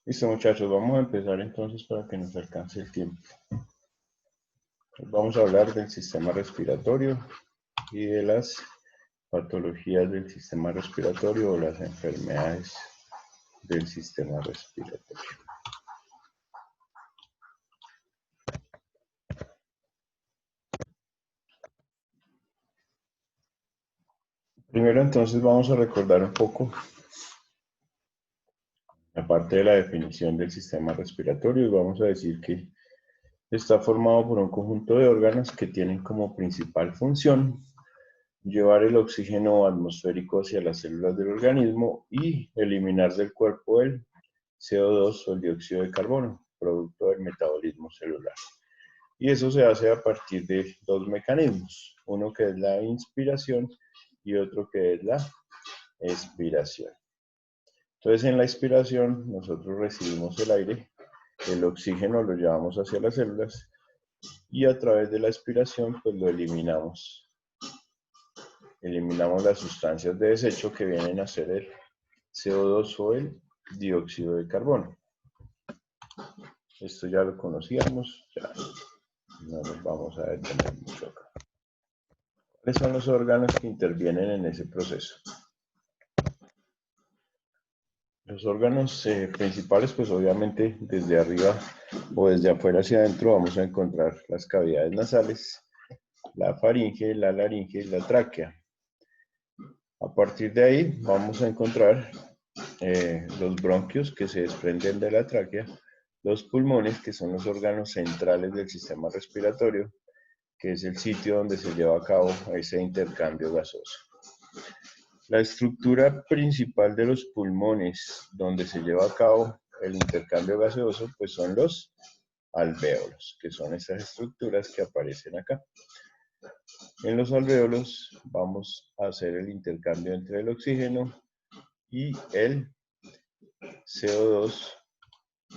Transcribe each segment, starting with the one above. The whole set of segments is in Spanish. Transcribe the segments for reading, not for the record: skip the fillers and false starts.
Listo, muchachos, vamos a empezar entonces para que nos alcance el tiempo. Vamos a hablar del sistema respiratorio y de las patologías del sistema respiratorio o las enfermedades del sistema respiratorio. Primero entonces vamos a recordar un poco, aparte de la definición del sistema respiratorio, vamos a decir que está formado por un conjunto de órganos que tienen como principal función llevar el oxígeno atmosférico hacia las células del organismo y eliminar del cuerpo el CO2 o el dióxido de carbono, producto del metabolismo celular. Y eso se hace a partir de dos mecanismos, uno que es la inspiración y otro que es la expiración. Entonces, en la inspiración nosotros recibimos el aire, el oxígeno lo llevamos hacia las células y a través de la expiración pues lo eliminamos. Eliminamos las sustancias de desecho que vienen a ser el CO2 o el dióxido de carbono. Esto ya lo conocíamos, ya no nos vamos a detener mucho acá. ¿Cuáles son los órganos que intervienen en ese proceso? Los órganos principales, pues obviamente desde arriba o desde afuera hacia adentro vamos a encontrar las cavidades nasales, la faringe, la laringe y la tráquea. A partir de ahí vamos a encontrar los bronquios que se desprenden de la tráquea, los pulmones, que son los órganos centrales del sistema respiratorio, que es el sitio donde se lleva a cabo ese intercambio gaseoso. La estructura principal de los pulmones, donde se lleva a cabo el intercambio gaseoso, pues son los alvéolos, que son esas estructuras que aparecen acá. En los alvéolos vamos a hacer el intercambio entre el oxígeno y el CO2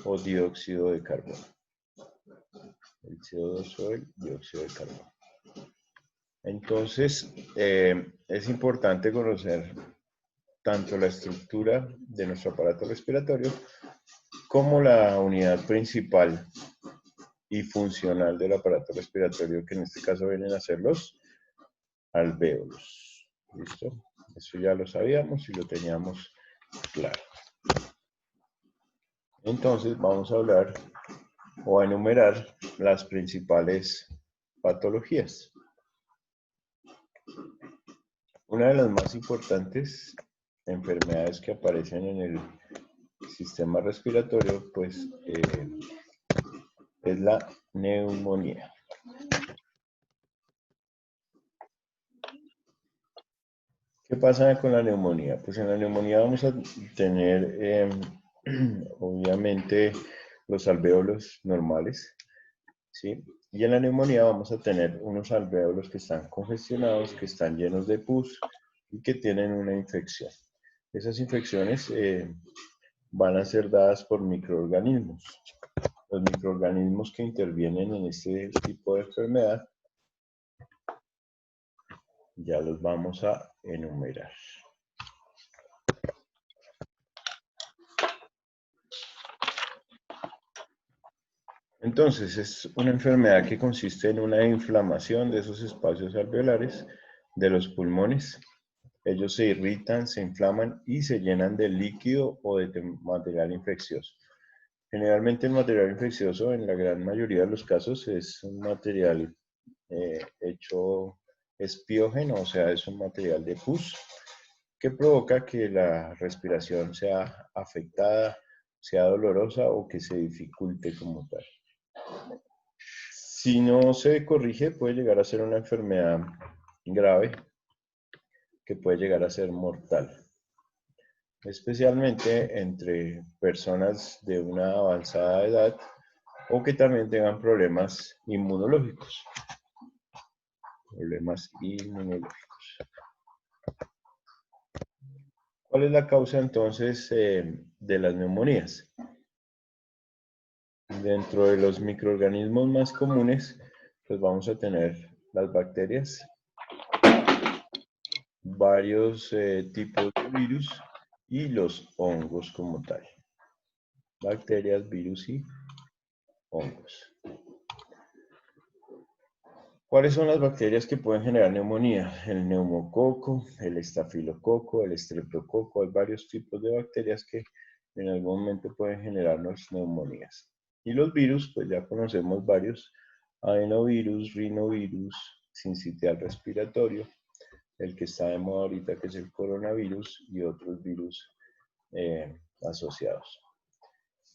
o dióxido de carbono. El CO2 o el dióxido de carbono. Entonces, es importante conocer tanto la estructura de nuestro aparato respiratorio como la unidad principal y funcional del aparato respiratorio, que en este caso vienen a ser los alvéolos. ¿Listo? Eso ya lo sabíamos y lo teníamos claro. Entonces, vamos a hablar o a enumerar las principales patologías. Una de las más importantes enfermedades que aparecen en el sistema respiratorio, pues, es la neumonía. ¿Qué pasa con la neumonía? Pues en la neumonía vamos a tener, obviamente, los alvéolos normales, ¿sí? Y en la neumonía vamos a tener unos alvéolos que están congestionados, que están llenos de pus y que tienen una infección. Esas infecciones van a ser dadas por microorganismos. Los microorganismos que intervienen en este tipo de enfermedad ya los vamos a enumerar. Entonces, es una enfermedad que consiste en una inflamación de esos espacios alveolares de los pulmones. Ellos se irritan, se inflaman y se llenan de líquido o de material infeccioso. Generalmente el material infeccioso, en la gran mayoría de los casos, es un material hecho espiógeno, o sea, es un material de pus que provoca que la respiración sea afectada, sea dolorosa o que se dificulte como tal. Si no se corrige, puede llegar a ser una enfermedad grave que puede llegar a ser mortal, especialmente entre personas de una avanzada edad o que también tengan problemas inmunológicos. ¿Cuál es la causa entonces de las neumonías? Dentro de los microorganismos más comunes, pues vamos a tener las bacterias, varios tipos de virus y los hongos como tal. bacterias, virus y hongos. ¿Cuáles son las bacterias que pueden generar neumonía? El neumococo, el estafilococo, el estreptococo. Hay varios tipos de bacterias que en algún momento pueden generarnos neumonías. Y los virus, pues ya conocemos varios. Adenovirus, rinovirus, sincitial respiratorio, el que está de moda ahorita que es el coronavirus y otros virus asociados.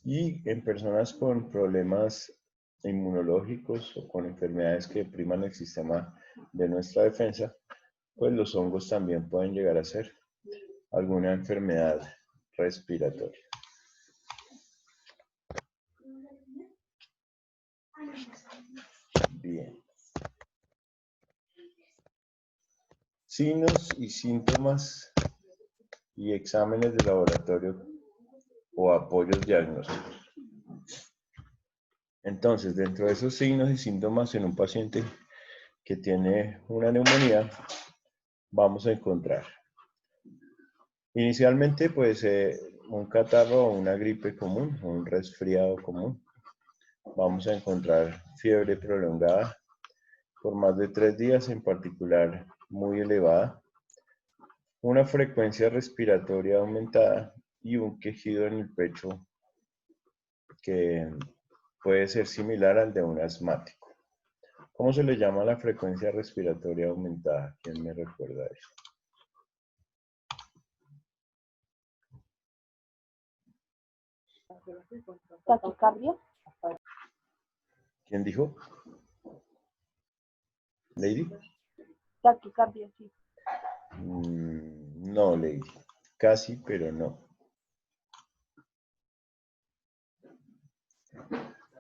Y en personas con problemas inmunológicos o con enfermedades que depriman el sistema de nuestra defensa, pues los hongos también pueden llegar a ser alguna enfermedad respiratoria. Bien. Signos y síntomas y exámenes de laboratorio o apoyos diagnósticos. Entonces, dentro de esos signos y síntomas en un paciente que tiene una neumonía, vamos a encontrar inicialmente pues un catarro o una gripe común, un resfriado común. Vamos a encontrar fiebre prolongada por más de 3 días, en particular muy elevada, una frecuencia respiratoria aumentada y un quejido en el pecho que puede ser similar al de un asmático. ¿Cómo se le llama la frecuencia respiratoria aumentada? ¿Quién me recuerda eso? Taquicardia. ¿Quién dijo? ¿Lady? Taquicardia, sí. No, Lady. Casi, pero no.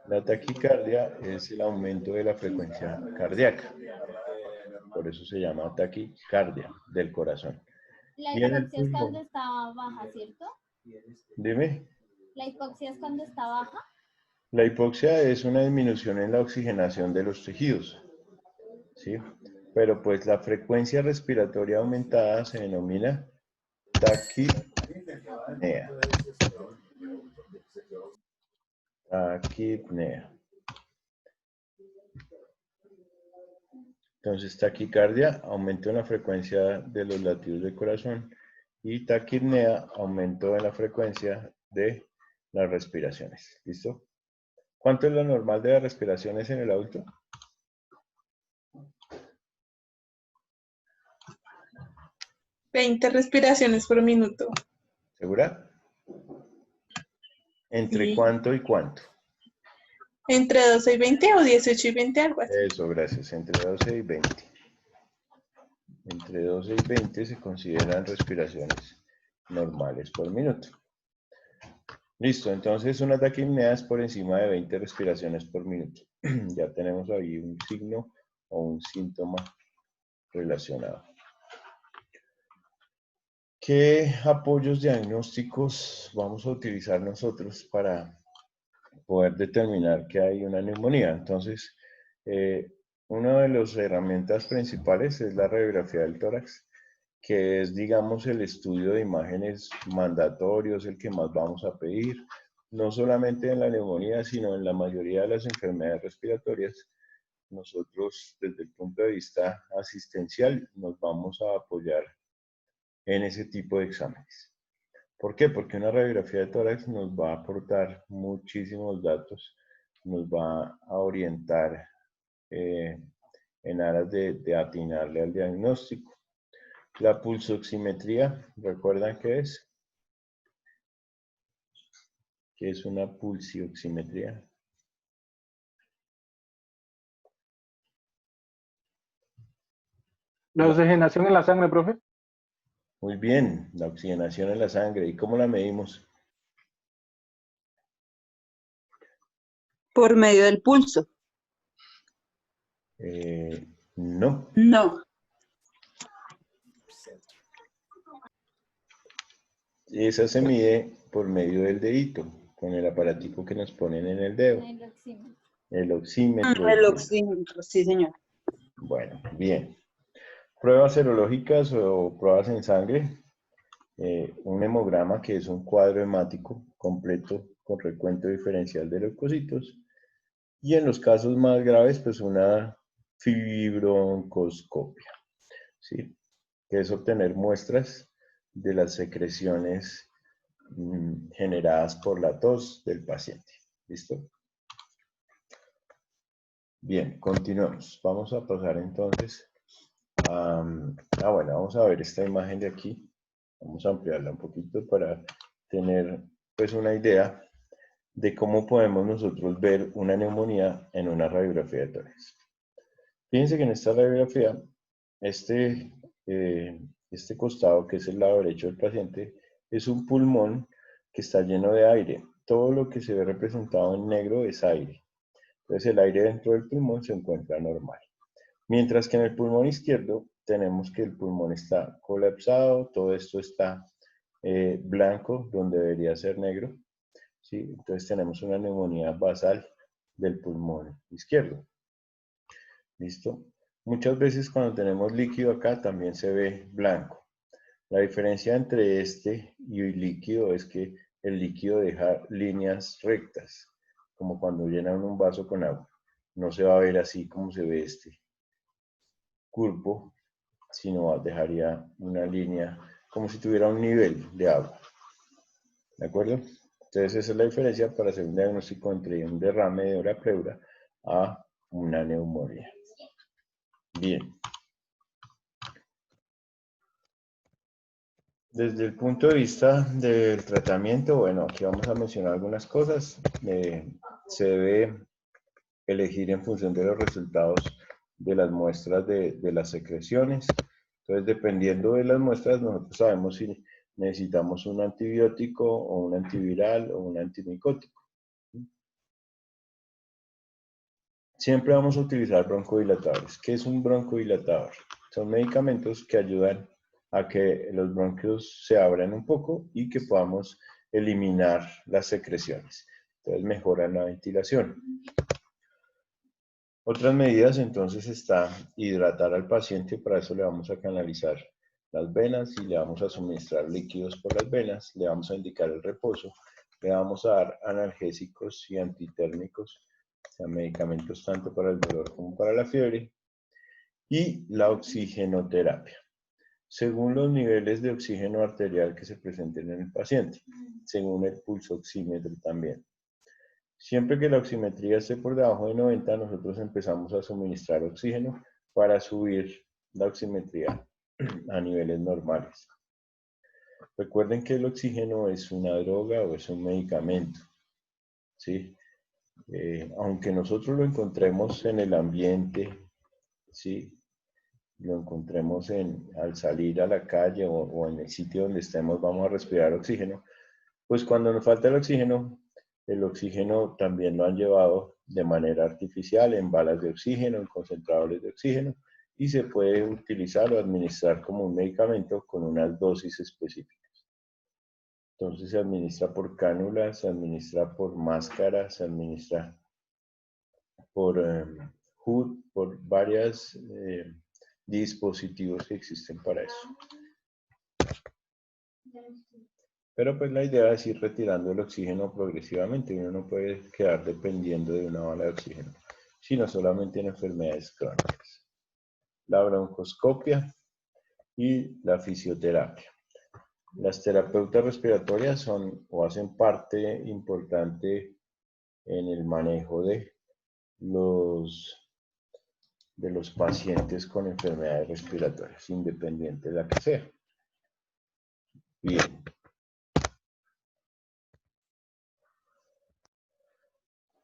La taquicardia es el aumento de la frecuencia cardíaca. Por eso se llama taquicardia del corazón. La Y en el hipoxia es cuando pulmón. está baja, ¿cierto? Dime. La hipoxia es cuando está baja. La hipoxia es una disminución en la oxigenación de los tejidos, ¿sí? Pero pues la frecuencia respiratoria aumentada se denomina taquipnea. Taquipnea. Entonces, taquicardia, aumento en la frecuencia de los latidos del corazón, y taquipnea, aumento en la frecuencia de las respiraciones. ¿Listo? ¿Cuánto es lo normal de las respiraciones en el adulto? ¿20 respiraciones por minuto? ¿Segura? ¿Entre Sí. cuánto y cuánto? ¿Entre 12 y 20 o 18 y 20, algo así? Eso, gracias. Entre 12 y 20. Entre 12 y 20 se consideran respiraciones normales por minuto. Listo, entonces una taquipnea es por encima de 20 respiraciones por minuto. Ya tenemos ahí un signo o un síntoma relacionado. ¿Qué apoyos diagnósticos vamos a utilizar nosotros para poder determinar que hay una neumonía? Entonces, una de las herramientas principales es la radiografía del tórax, que es, digamos, el estudio de imágenes mandatorios, el que más vamos a pedir, no solamente en la neumonía, sino en la mayoría de las enfermedades respiratorias. Nosotros, desde el punto de vista asistencial, nos vamos a apoyar en ese tipo de exámenes. ¿Por qué? Porque una radiografía de tórax nos va a aportar muchísimos datos, nos va a orientar en aras de atinarle al diagnóstico. La pulsoximetría, ¿recuerdan qué es? ¿Qué es una pulsioximetría? La oxigenación en la sangre, profe. Muy bien, la oxigenación en la sangre. ¿Y cómo la medimos? Por medio del pulso. No. No. Esa se mide por medio del dedito, con el aparatico que nos ponen en el dedo. El oxímetro. El oxímetro. El oxímetro, sí, señor. Bueno, bien. Pruebas serológicas o pruebas en sangre. un hemograma, que es un cuadro hemático completo con recuento diferencial de leucocitos, y en los casos más graves, pues una fibrooncoscopia, ¿sí? Que es obtener muestras de las secreciones generadas por la tos del paciente. ¿Listo? Bien, continuamos. Vamos a pasar entonces a... bueno, vamos a ver esta imagen de aquí. Vamos a ampliarla un poquito para tener pues una idea de cómo podemos nosotros ver una neumonía en una radiografía de tórax. Fíjense que en esta radiografía, este costado, que es el lado derecho del paciente, es un pulmón que está lleno de aire. Todo lo que se ve representado en negro es aire. Entonces el aire dentro del pulmón se encuentra normal. Mientras que en el pulmón izquierdo tenemos que el pulmón está colapsado, todo esto está blanco donde debería ser negro, ¿sí? Entonces tenemos una neumonía basal del pulmón izquierdo. ¿Listo? Muchas veces cuando tenemos líquido acá también se ve blanco. La diferencia entre este y el líquido es que el líquido deja líneas rectas, como cuando llenan un vaso con agua. No se va a ver así como se ve este curvo, sino dejaría una línea como si tuviera un nivel de agua. ¿De acuerdo? Entonces esa es la diferencia para hacer un diagnóstico entre un derrame de la pleura a una neumonía. Bien. Desde el punto de vista del tratamiento, bueno, aquí vamos a mencionar algunas cosas. Se debe elegir en función de los resultados de las muestras de las secreciones. Entonces, dependiendo de las muestras, nosotros sabemos si necesitamos un antibiótico o un antiviral o un antimicótico. Siempre vamos a utilizar broncodilatadores. ¿Qué es un broncodilatador? Son medicamentos que ayudan a que los bronquios se abran un poco y que podamos eliminar las secreciones. Entonces mejoran la ventilación. Otras medidas entonces está hidratar al paciente, para eso le vamos a canalizar las venas y le vamos a suministrar líquidos por las venas, le vamos a indicar el reposo, le vamos a dar analgésicos y antitérmicos, o sea, medicamentos tanto para el dolor como para la fiebre, y la oxigenoterapia, según los niveles de oxígeno arterial que se presenten en el paciente, según el pulso oxímetro también. Siempre que la oximetría esté por debajo de 90, nosotros empezamos a suministrar oxígeno para subir la oximetría a niveles normales. Recuerden que el oxígeno es una droga o es un medicamento, ¿sí? Aunque nosotros lo encontremos en el ambiente, ¿sí? Lo encontremos al salir a la calle o en el sitio donde estemos, vamos a respirar oxígeno, pues cuando nos falta el oxígeno también lo han llevado de manera artificial en balas de oxígeno, en concentradores de oxígeno, y se puede utilizar o administrar como un medicamento con unas dosis específicas. Entonces se administra por cánula, se administra por máscara, se administra por HUD, por varios dispositivos que existen para eso. Pero pues la idea es ir retirando el oxígeno progresivamente. Uno no puede quedar dependiendo de una bala de oxígeno, sino solamente en enfermedades crónicas. La broncoscopia y la fisioterapia. Las terapeutas respiratorias son o hacen parte importante en el manejo de los pacientes con enfermedades respiratorias, independiente de la que sea. Bien.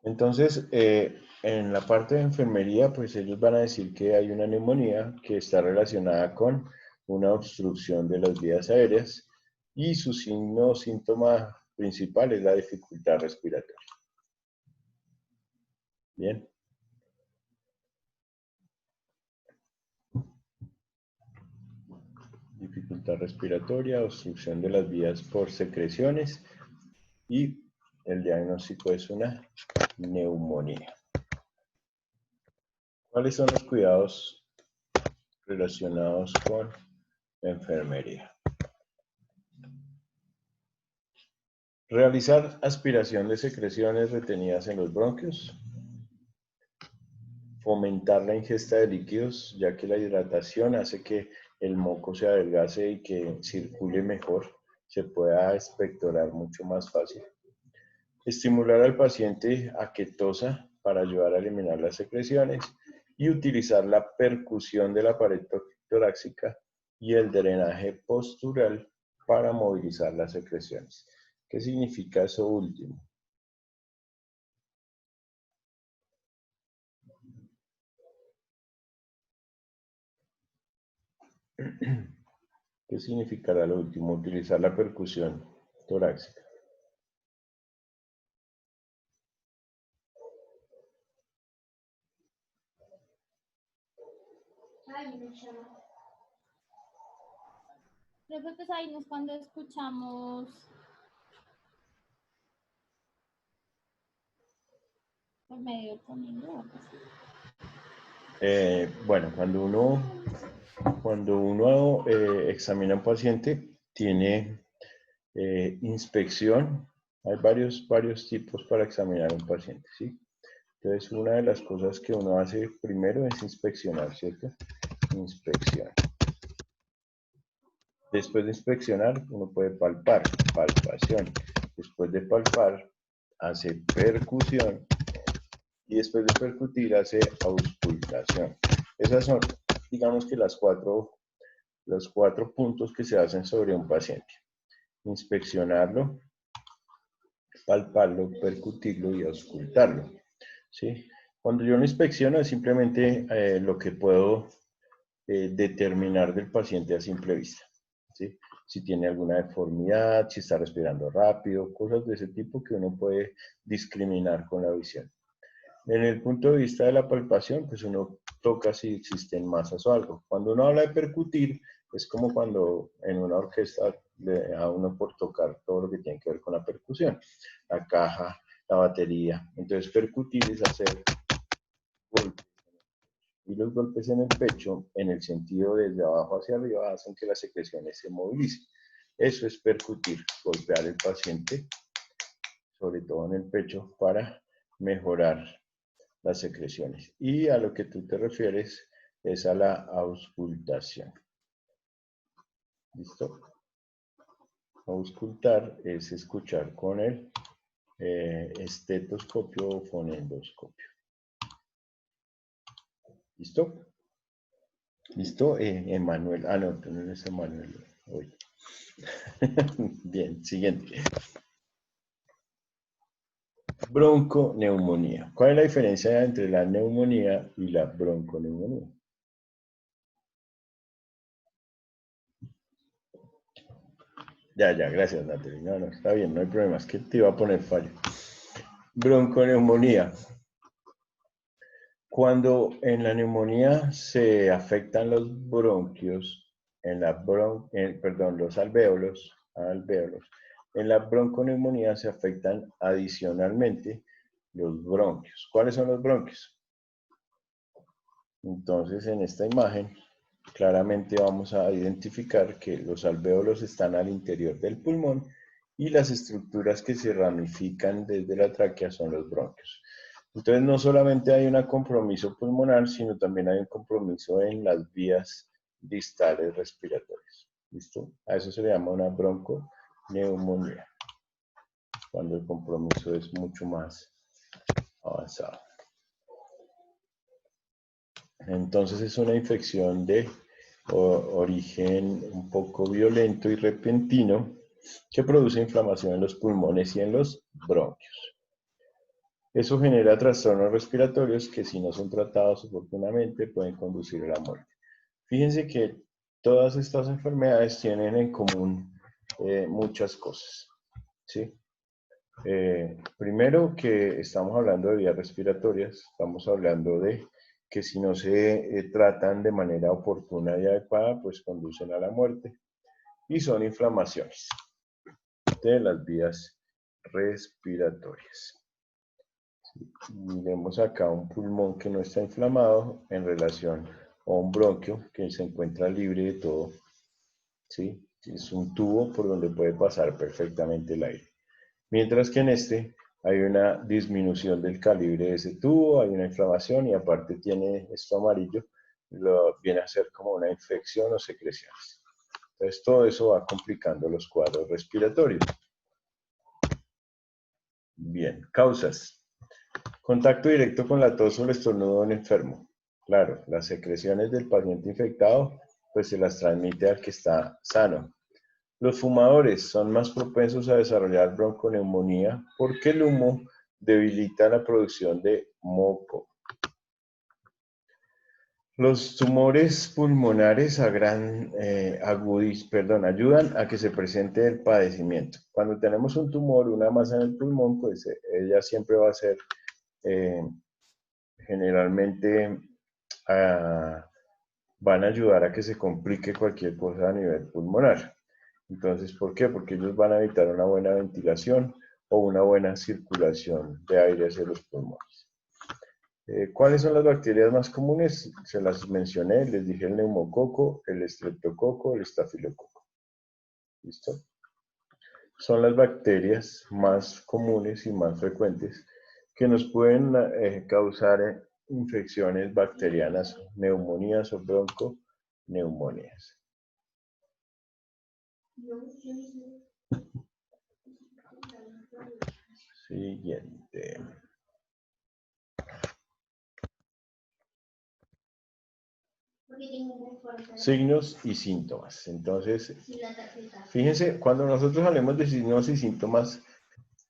Entonces, en la parte de enfermería, pues ellos van a decir que hay una neumonía que está relacionada con una obstrucción de las vías aéreas y su signo o síntoma principal es la dificultad respiratoria. Bien. Dificultad respiratoria, obstrucción de las vías por secreciones y el diagnóstico es una neumonía. ¿Cuáles son los cuidados relacionados con la enfermería? Realizar aspiración de secreciones retenidas en los bronquios. Fomentar la ingesta de líquidos, ya que la hidratación hace que el moco se adelgace y que circule mejor, se pueda expectorar mucho más fácil. Estimular al paciente a que tosa para ayudar a eliminar las secreciones y utilizar la percusión de la pared torácica y el drenaje postural para movilizar las secreciones. ¿Qué significa eso último? ¿Qué significará lo último? Utilizar la percusión torácica. Creo que pues ahí no es cuando escuchamos por medio del sonido. ¿O qué? Bueno, cuando uno examina a un paciente, tiene inspección. Hay varios tipos para examinar a un paciente, ¿sí? Entonces, una de las cosas que uno hace primero es inspeccionar, ¿cierto? Inspección. Después de inspeccionar, uno puede palpar, palpación. Después de palpar, hace percusión. Y después de percutir, hace auscultación. Esas son, digamos que los cuatro puntos que se hacen sobre un paciente. Inspeccionarlo, palparlo, percutirlo y auscultarlo, ¿sí? Cuando yo lo inspecciono es simplemente lo que puedo determinar del paciente a simple vista, ¿sí? Si tiene alguna deformidad, si está respirando rápido, cosas de ese tipo que uno puede discriminar con la visión. En el punto de vista de la palpación, pues uno toca si existen masas o algo. Cuando uno habla de percutir, es como cuando en una orquesta le da a uno por tocar todo lo que tiene que ver con la percusión. La caja, la batería. Entonces percutir es hacer golpes. Y los golpes en el pecho, en el sentido desde abajo hacia arriba, hacen que las secreciones se movilicen. Eso es percutir, golpear al paciente, sobre todo en el pecho, para mejorar las secreciones. Y a lo que tú te refieres es a la auscultación. ¿Listo? Auscultar es escuchar con el estetoscopio o fonendoscopio. ¿Listo? ¿Listo? Emanuel. Ah, no, tú no eres Emanuel hoy. Bien, siguiente. Bronconeumonía. ¿Cuál es la diferencia entre la neumonía y la bronconeumonía? Ya, gracias, Natalie. No, está bien, no hay problema, es que te iba a poner fallo. Bronconeumonía. Cuando en la neumonía se afectan los bronquios, los alvéolos, en la bronconeumonía se afectan adicionalmente los bronquios. ¿Cuáles son los bronquios? Entonces, en esta imagen, claramente vamos a identificar que los alvéolos están al interior del pulmón y las estructuras que se ramifican desde la tráquea son los bronquios. Entonces, no solamente hay un compromiso pulmonar, sino también hay un compromiso en las vías distales respiratorias. ¿Listo? A eso se le llama una bronconeumonía, cuando el compromiso es mucho más avanzado. Entonces es una infección de origen un poco violento y repentino que produce inflamación en los pulmones y en los bronquios. Eso genera trastornos respiratorios que, si no son tratados oportunamente, pueden conducir a la muerte. Fíjense que todas estas enfermedades tienen en común muchas cosas, ¿sí? Primero, que estamos hablando de vías respiratorias, estamos hablando de que si no se tratan de manera oportuna y adecuada, pues conducen a la muerte. Y son inflamaciones de las vías respiratorias. Miremos acá un pulmón que no está inflamado en relación a un bronquio que se encuentra libre de todo, ¿sí? Es un tubo por donde puede pasar perfectamente el aire. Mientras que en este hay una disminución del calibre de ese tubo, hay una inflamación y aparte tiene esto amarillo, viene a ser como una infección o secreciones. Entonces todo eso va complicando los cuadros respiratorios. Bien, causas. Contacto directo con la tos o el estornudo de un enfermo. Claro, las secreciones del paciente infectado pues se las transmite al que está sano. Los fumadores son más propensos a desarrollar bronconeumonía porque el humo debilita la producción de moco. Los tumores pulmonares ayudan a que se presente el padecimiento. Cuando tenemos un tumor, una masa en el pulmón, pues ella siempre va a ser generalmente van a ayudar a que se complique cualquier cosa a nivel pulmonar. Entonces, ¿por qué? Porque ellos van a evitar una buena ventilación o una buena circulación de aire hacia los pulmones. ¿Cuáles son las bacterias más comunes? Se las mencioné, les dije el neumococo, el estreptococo, el estafilococo. ¿Listo? Son las bacterias más comunes y más frecuentes que nos pueden causar infecciones bacterianas, neumonías o bronconeumonías. Siguiente. Signos y síntomas. Entonces, fíjense, cuando nosotros hablemos de signos y síntomas,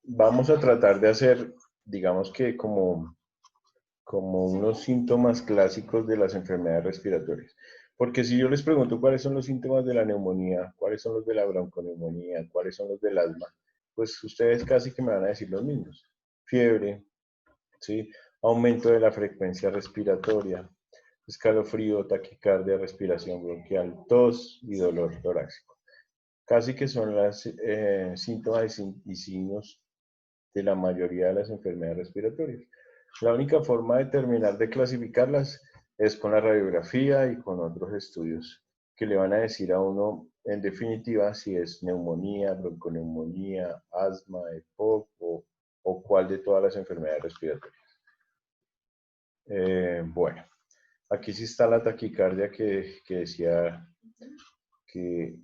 vamos a tratar de hacer, digamos que como unos síntomas clásicos de las enfermedades respiratorias. Porque si yo les pregunto cuáles son los síntomas de la neumonía, cuáles son los de la bronconeumonía, cuáles son los del asma, pues ustedes casi que me van a decir los mismos. Fiebre, ¿sí? Aumento de la frecuencia respiratoria, escalofrío, taquicardia, respiración bronquial, tos y dolor torácico. Casi que son los síntomas y signos de la mayoría de las enfermedades respiratorias. La única forma de terminar de clasificarlas es con la radiografía y con otros estudios que le van a decir a uno, en definitiva, si es neumonía, bronconeumonía, asma, EPOC o cuál de todas las enfermedades respiratorias. Bueno, aquí sí está la taquicardia que decía, que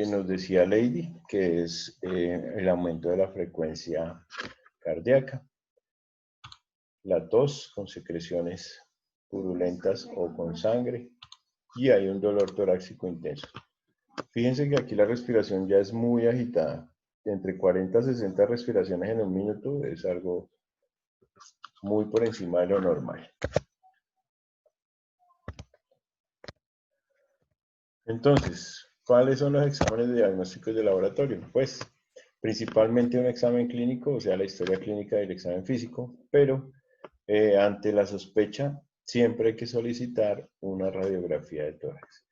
nos decía Lady, que es el aumento de la frecuencia cardíaca. La tos con secreciones purulentas o con sangre y hay un dolor torácico intenso. Fíjense que aquí la respiración ya es muy agitada. Entre 40 a 60 respiraciones en un minuto es algo muy por encima de lo normal. Entonces, ¿cuáles son los exámenes diagnósticos de laboratorio? Pues, principalmente un examen clínico, o sea, la historia clínica del examen físico, pero ante la sospecha, siempre hay que solicitar una radiografía de tórax.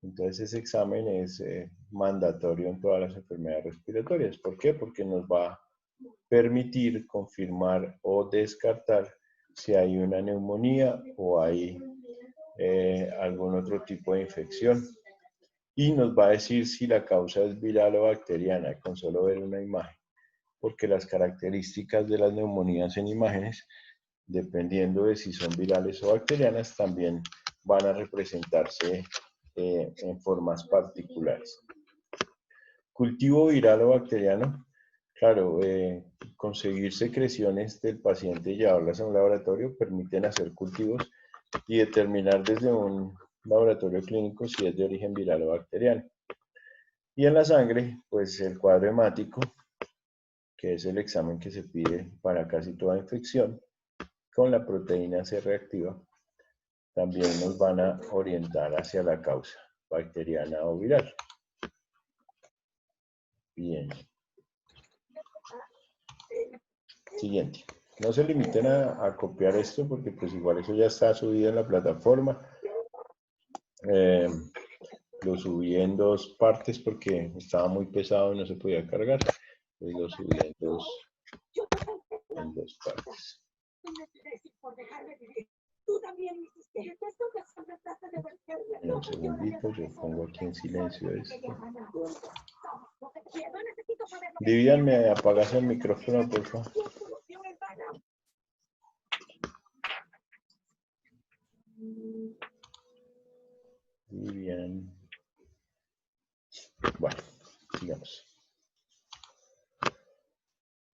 Entonces, ese examen es mandatorio en todas las enfermedades respiratorias. ¿Por qué? Porque nos va a permitir confirmar o descartar si hay una neumonía o hay algún otro tipo de infección. Y nos va a decir si la causa es viral o bacteriana con solo ver una imagen. Porque las características de las neumonías en imágenes, dependiendo de si son virales o bacterianas, también van a representarse en formas particulares. Cultivo viral o bacteriano, claro, conseguir secreciones del paciente y llevarlas a un laboratorio permiten hacer cultivos y determinar desde un laboratorio clínico si es de origen viral o bacteriano. Y en la sangre, pues el cuadro hemático, que es el examen que se pide para casi toda infección, con la proteína C reactiva, también nos van a orientar hacia la causa bacteriana o viral. Bien. Siguiente. No se limiten a copiar esto porque pues igual eso ya está subido en la plataforma. Lo subí en dos partes porque estaba muy pesado y no se podía cargar. Y lo subí en dos partes. Un segundito, yo pongo aquí en silencio esto. Vivian, ¿me apagas el micrófono, por favor? Vivian. Bueno, sigamos.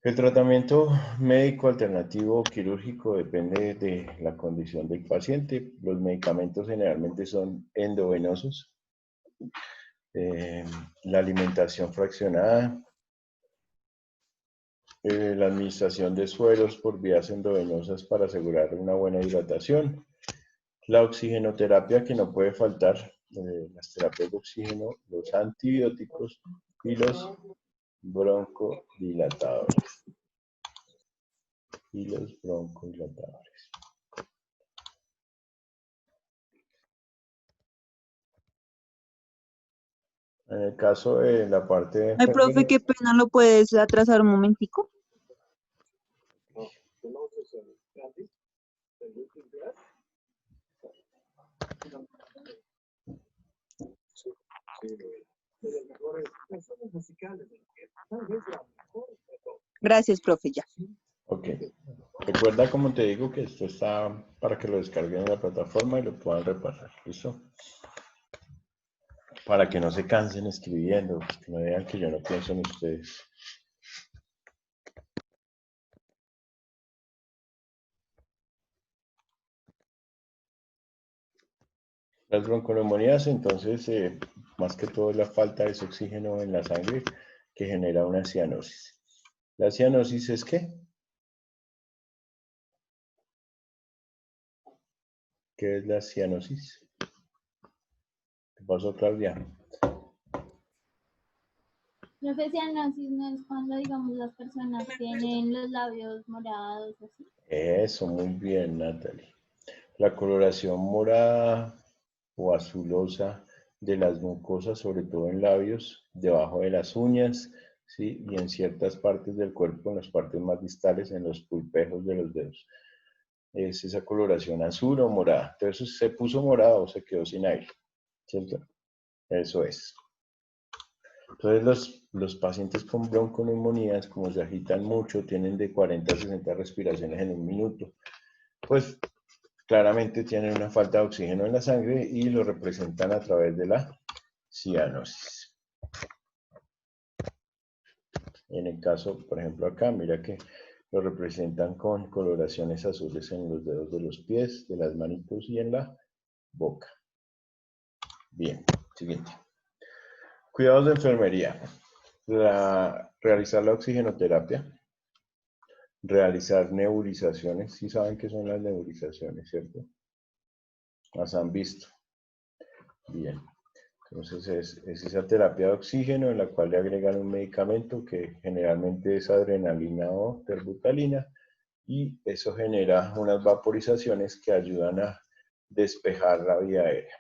El tratamiento médico alternativo o quirúrgico depende de la condición del paciente. Los medicamentos generalmente son endovenosos. La alimentación fraccionada, la administración de sueros por vías endovenosas para asegurar una buena hidratación, la oxigenoterapia que no puede faltar, las terapias de oxígeno, los antibióticos y los broncodilatadores. En el caso de la parte de Ay, profe, qué pena, ¿lo puedes atrasar un momentico? Gracias, profe, ya. Ok. Recuerda, como te digo, que esto está para que lo descarguen en la plataforma y lo puedan repasar. ¿Listo? Para que no se cansen escribiendo, que no vean que yo no pienso en ustedes. Las bronconeumonías, entonces, más que todo la falta de ese oxígeno en la sangre que genera una cianosis. ¿La cianosis es qué? ¿Qué es la cianosis? ¿Qué pasó, Claudia? Profe, cianosis no es cuando, digamos, las personas tienen los labios morados, así. Eso, muy bien, Natalie. La coloración morada o azulosa de las mucosas, sobre todo en labios, debajo de las uñas, ¿sí? Y en ciertas partes del cuerpo, en las partes más distales, en los pulpejos de los dedos. Es esa coloración azul o morada. Entonces, se puso morado o se quedó sin aire, ¿cierto? Eso es. Entonces, los pacientes con bronconeumonías, como se agitan mucho, tienen de 40 a 60 respiraciones en un minuto, pues claramente tienen una falta de oxígeno en la sangre y lo representan a través de la cianosis. En el caso, por ejemplo, acá, mira que lo representan con coloraciones azules en los dedos de los pies, de las manitos y en la boca. Bien, siguiente. Cuidados de enfermería. Realizar la oxigenoterapia. Realizar nebulizaciones. Sí saben qué son las nebulizaciones, ¿cierto? Las han visto. Bien. Entonces es esa terapia de oxígeno en la cual le agregan un medicamento que generalmente es adrenalina o terbutalina y eso genera unas vaporizaciones que ayudan a despejar la vía aérea.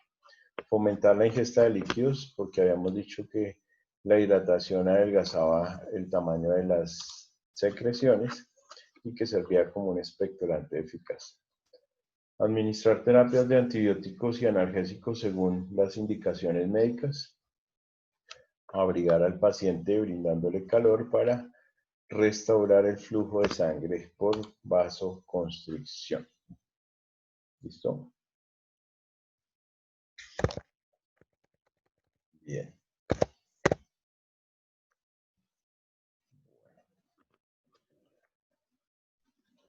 Fomentar la ingesta de líquidos porque habíamos dicho que la hidratación adelgazaba el tamaño de las secreciones y que servía como un expectorante eficaz. Administrar terapias de antibióticos y analgésicos según las indicaciones médicas. Abrigar al paciente brindándole calor para restaurar el flujo de sangre por vasoconstricción. ¿Listo? Bien.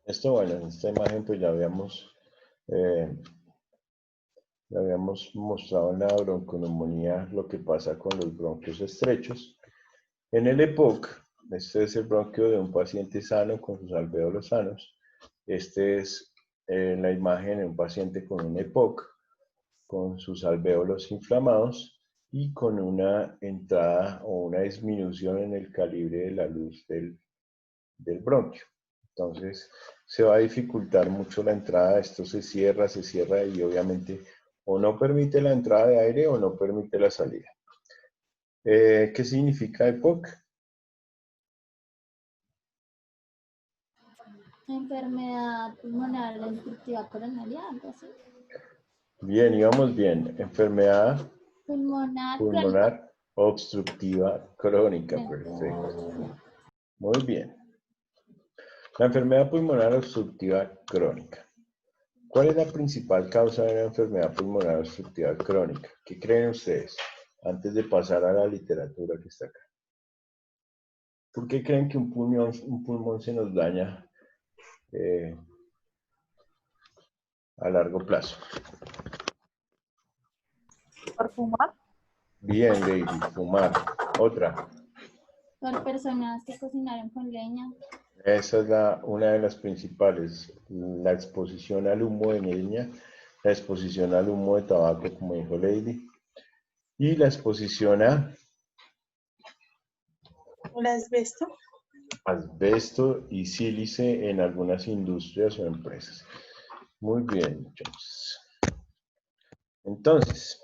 Esto, bueno, en esta imagen pues ya habíamos mostrado en la bronconeumonía lo que pasa con los bronquios estrechos. En el EPOC, este es el bronquio de un paciente sano con sus alvéolos sanos. Este es la imagen de un paciente con un EPOC, con sus alvéolos inflamados y con una entrada o una disminución en el calibre de la luz del bronquio. Entonces, se va a dificultar mucho la entrada, esto se cierra y obviamente o no permite la entrada de aire o no permite la salida. ¿Qué significa EPOC? Enfermedad pulmonar obstructiva coronaria, algo así. Bien, íbamos bien. Enfermedad Pulmonar crónica. pulmonar Obstructiva crónica, perfecto. Muy bien. La enfermedad pulmonar obstructiva crónica. ¿Cuál es la principal causa de la enfermedad pulmonar obstructiva crónica? ¿Qué creen ustedes? Antes de pasar a la literatura que está acá. ¿Por qué creen que un pulmón se nos daña a largo plazo? ¿Por fumar? Bien, Lady, fumar. Otra. Por personas que cocinaron con leña. Esa es una de las principales. La exposición al humo de leña, la exposición al humo de tabaco, como dijo Lady, y la exposición a ¿El asbesto? asbesto y sílice en algunas industrias o empresas. Muy bien, muchachos. Entonces,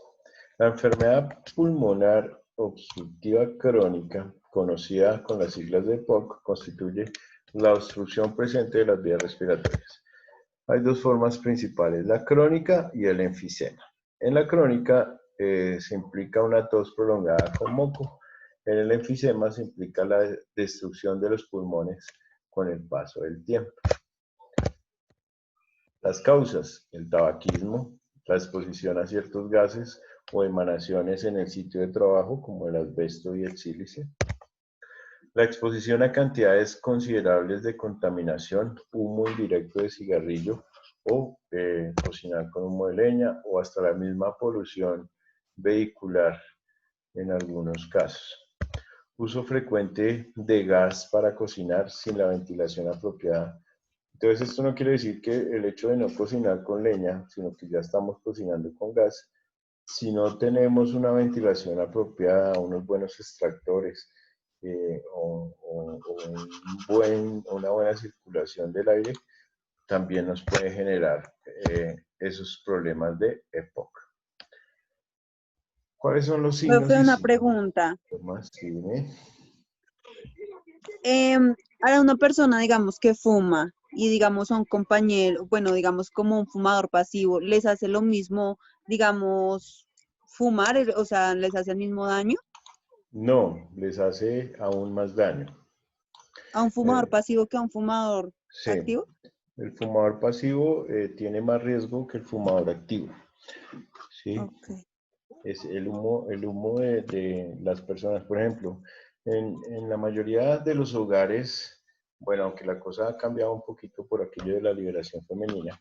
la enfermedad pulmonar obstructiva crónica, conocida con las siglas de POC, constituye la obstrucción presente de las vías respiratorias. Hay dos formas principales, la crónica y el enfisema. En la crónica se implica una tos prolongada con moco. En el enfisema se implica la destrucción de los pulmones con el paso del tiempo. Las causas, el tabaquismo, la exposición a ciertos gases o emanaciones en el sitio de trabajo, como el asbesto y el sílice. La exposición a cantidades considerables de contaminación, humo indirecto de cigarrillo o cocinar con humo de leña o hasta la misma polución vehicular en algunos casos. Uso frecuente de gas para cocinar sin la ventilación apropiada. Entonces esto no quiere decir que el hecho de no cocinar con leña, sino que ya estamos cocinando con gas, si no tenemos una ventilación apropiada, unos buenos extractores una buena circulación del aire, también nos puede generar esos problemas de EPOC. ¿Cuáles son los signos? Profe, una pregunta. Sí, dime. Ahora una persona, digamos, que fuma y digamos a un compañero, bueno, digamos como un fumador pasivo, ¿les hace lo mismo, digamos, fumar? O sea, ¿les hace el mismo daño No, les hace aún más daño. a un fumador pasivo que a un fumador Sí, activo? el fumador pasivo tiene más riesgo que el fumador activo. ¿Sí? Okay. Es el humo de las personas. Por ejemplo, en la mayoría de los hogares, bueno, aunque la cosa ha cambiado un poquito por aquello de la liberación femenina,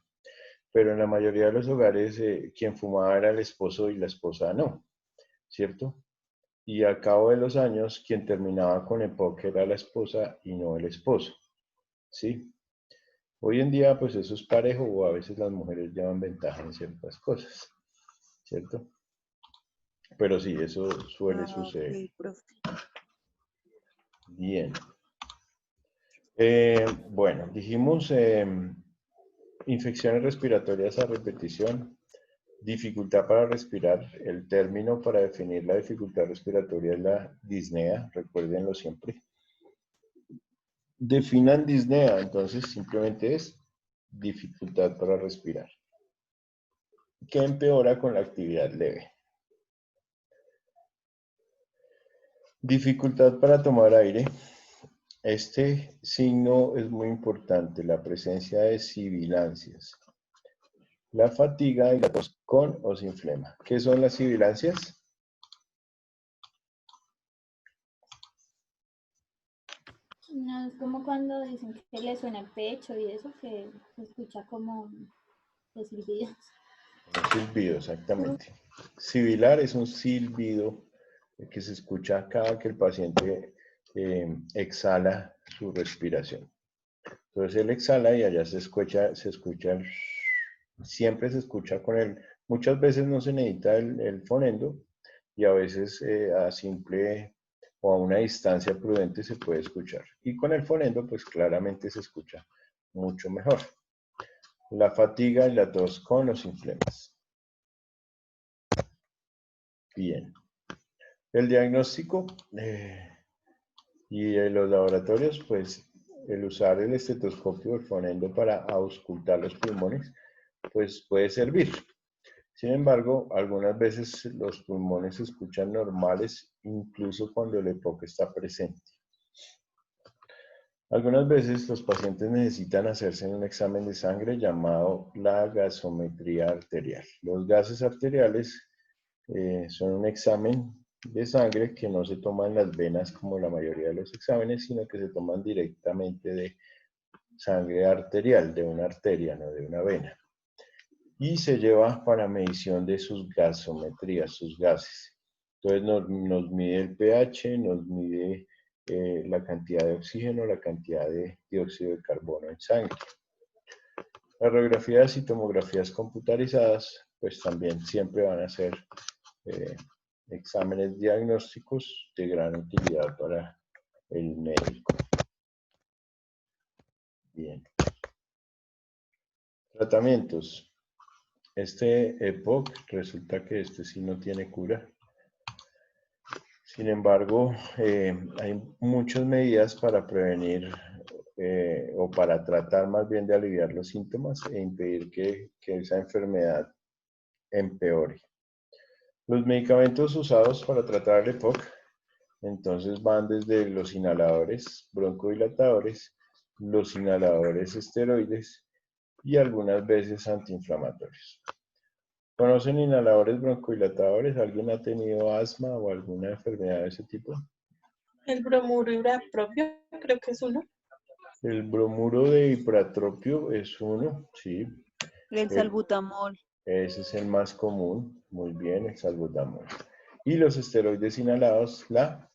pero en la mayoría de los hogares quien fumaba era el esposo y la esposa no, ¿cierto? Y al cabo de los años, quien terminaba con EPOC era la esposa y no el esposo, ¿sí? Hoy en día, pues eso es parejo o a veces las mujeres llevan ventaja en ciertas cosas, ¿cierto? Pero sí, eso suele suceder. Ok, profe. Bien. Bueno, dijimos infecciones respiratorias a repetición, dificultad para respirar. El término para definir la dificultad respiratoria es la disnea, recuérdenlo siempre. Definan disnea, entonces simplemente es dificultad para respirar, que empeora con la actividad leve. Dificultad para tomar aire. Este signo es muy importante, la presencia de sibilancias. La fatiga y la tos con o sin flema. ¿Qué son las sibilancias? No, es como cuando dicen que le suena el pecho y eso, que se escucha como de silbidos. Un silbido, exactamente. Sibilar es un silbido que se escucha cada que el paciente exhala su respiración. Entonces él exhala y allá se escucha siempre se escucha con él. Muchas veces no se necesita el fonendo y a veces a simple o a una distancia prudente se puede escuchar. Y con el fonendo pues claramente se escucha mucho mejor. La fatiga y la tos con o sin flemas. Bien. El diagnóstico y en los laboratorios, pues el usar el estetoscopio, el fonendo para auscultar los pulmones, pues puede servir. Sin embargo, algunas veces los pulmones se escuchan normales incluso cuando el EPOC está presente. Algunas veces los pacientes necesitan hacerse un examen de sangre llamado la gasometría arterial. Los gases arteriales son un examen de sangre que no se toma en las venas como la mayoría de los exámenes, sino que se toman directamente de sangre arterial, de una arteria, no de una vena. Y se lleva para medición de sus gasometrías, sus gases. Entonces nos mide el pH, nos mide la cantidad de oxígeno, la cantidad de dióxido de carbono en sangre. Las radiografías y tomografías computarizadas, pues también siempre van a ser exámenes diagnósticos de gran utilidad para el médico. Bien. Tratamientos. Este EPOC, resulta que este sí no tiene cura. Sin embargo, hay muchas medidas para prevenir o para tratar más bien de aliviar los síntomas e impedir que esa enfermedad empeore. Los medicamentos usados para tratar el EPOC, entonces van desde los inhaladores broncodilatadores, los inhaladores esteroides y algunas veces antiinflamatorios. ¿Conocen inhaladores broncodilatadores? ¿Alguien ha tenido asma o alguna enfermedad de ese tipo? El bromuro propio, creo que es uno. El bromuro de ipratropio es uno, sí. El salbutamol. Ese es el más común. Muy bien, el salbutamol. Y los esteroides inhalados, la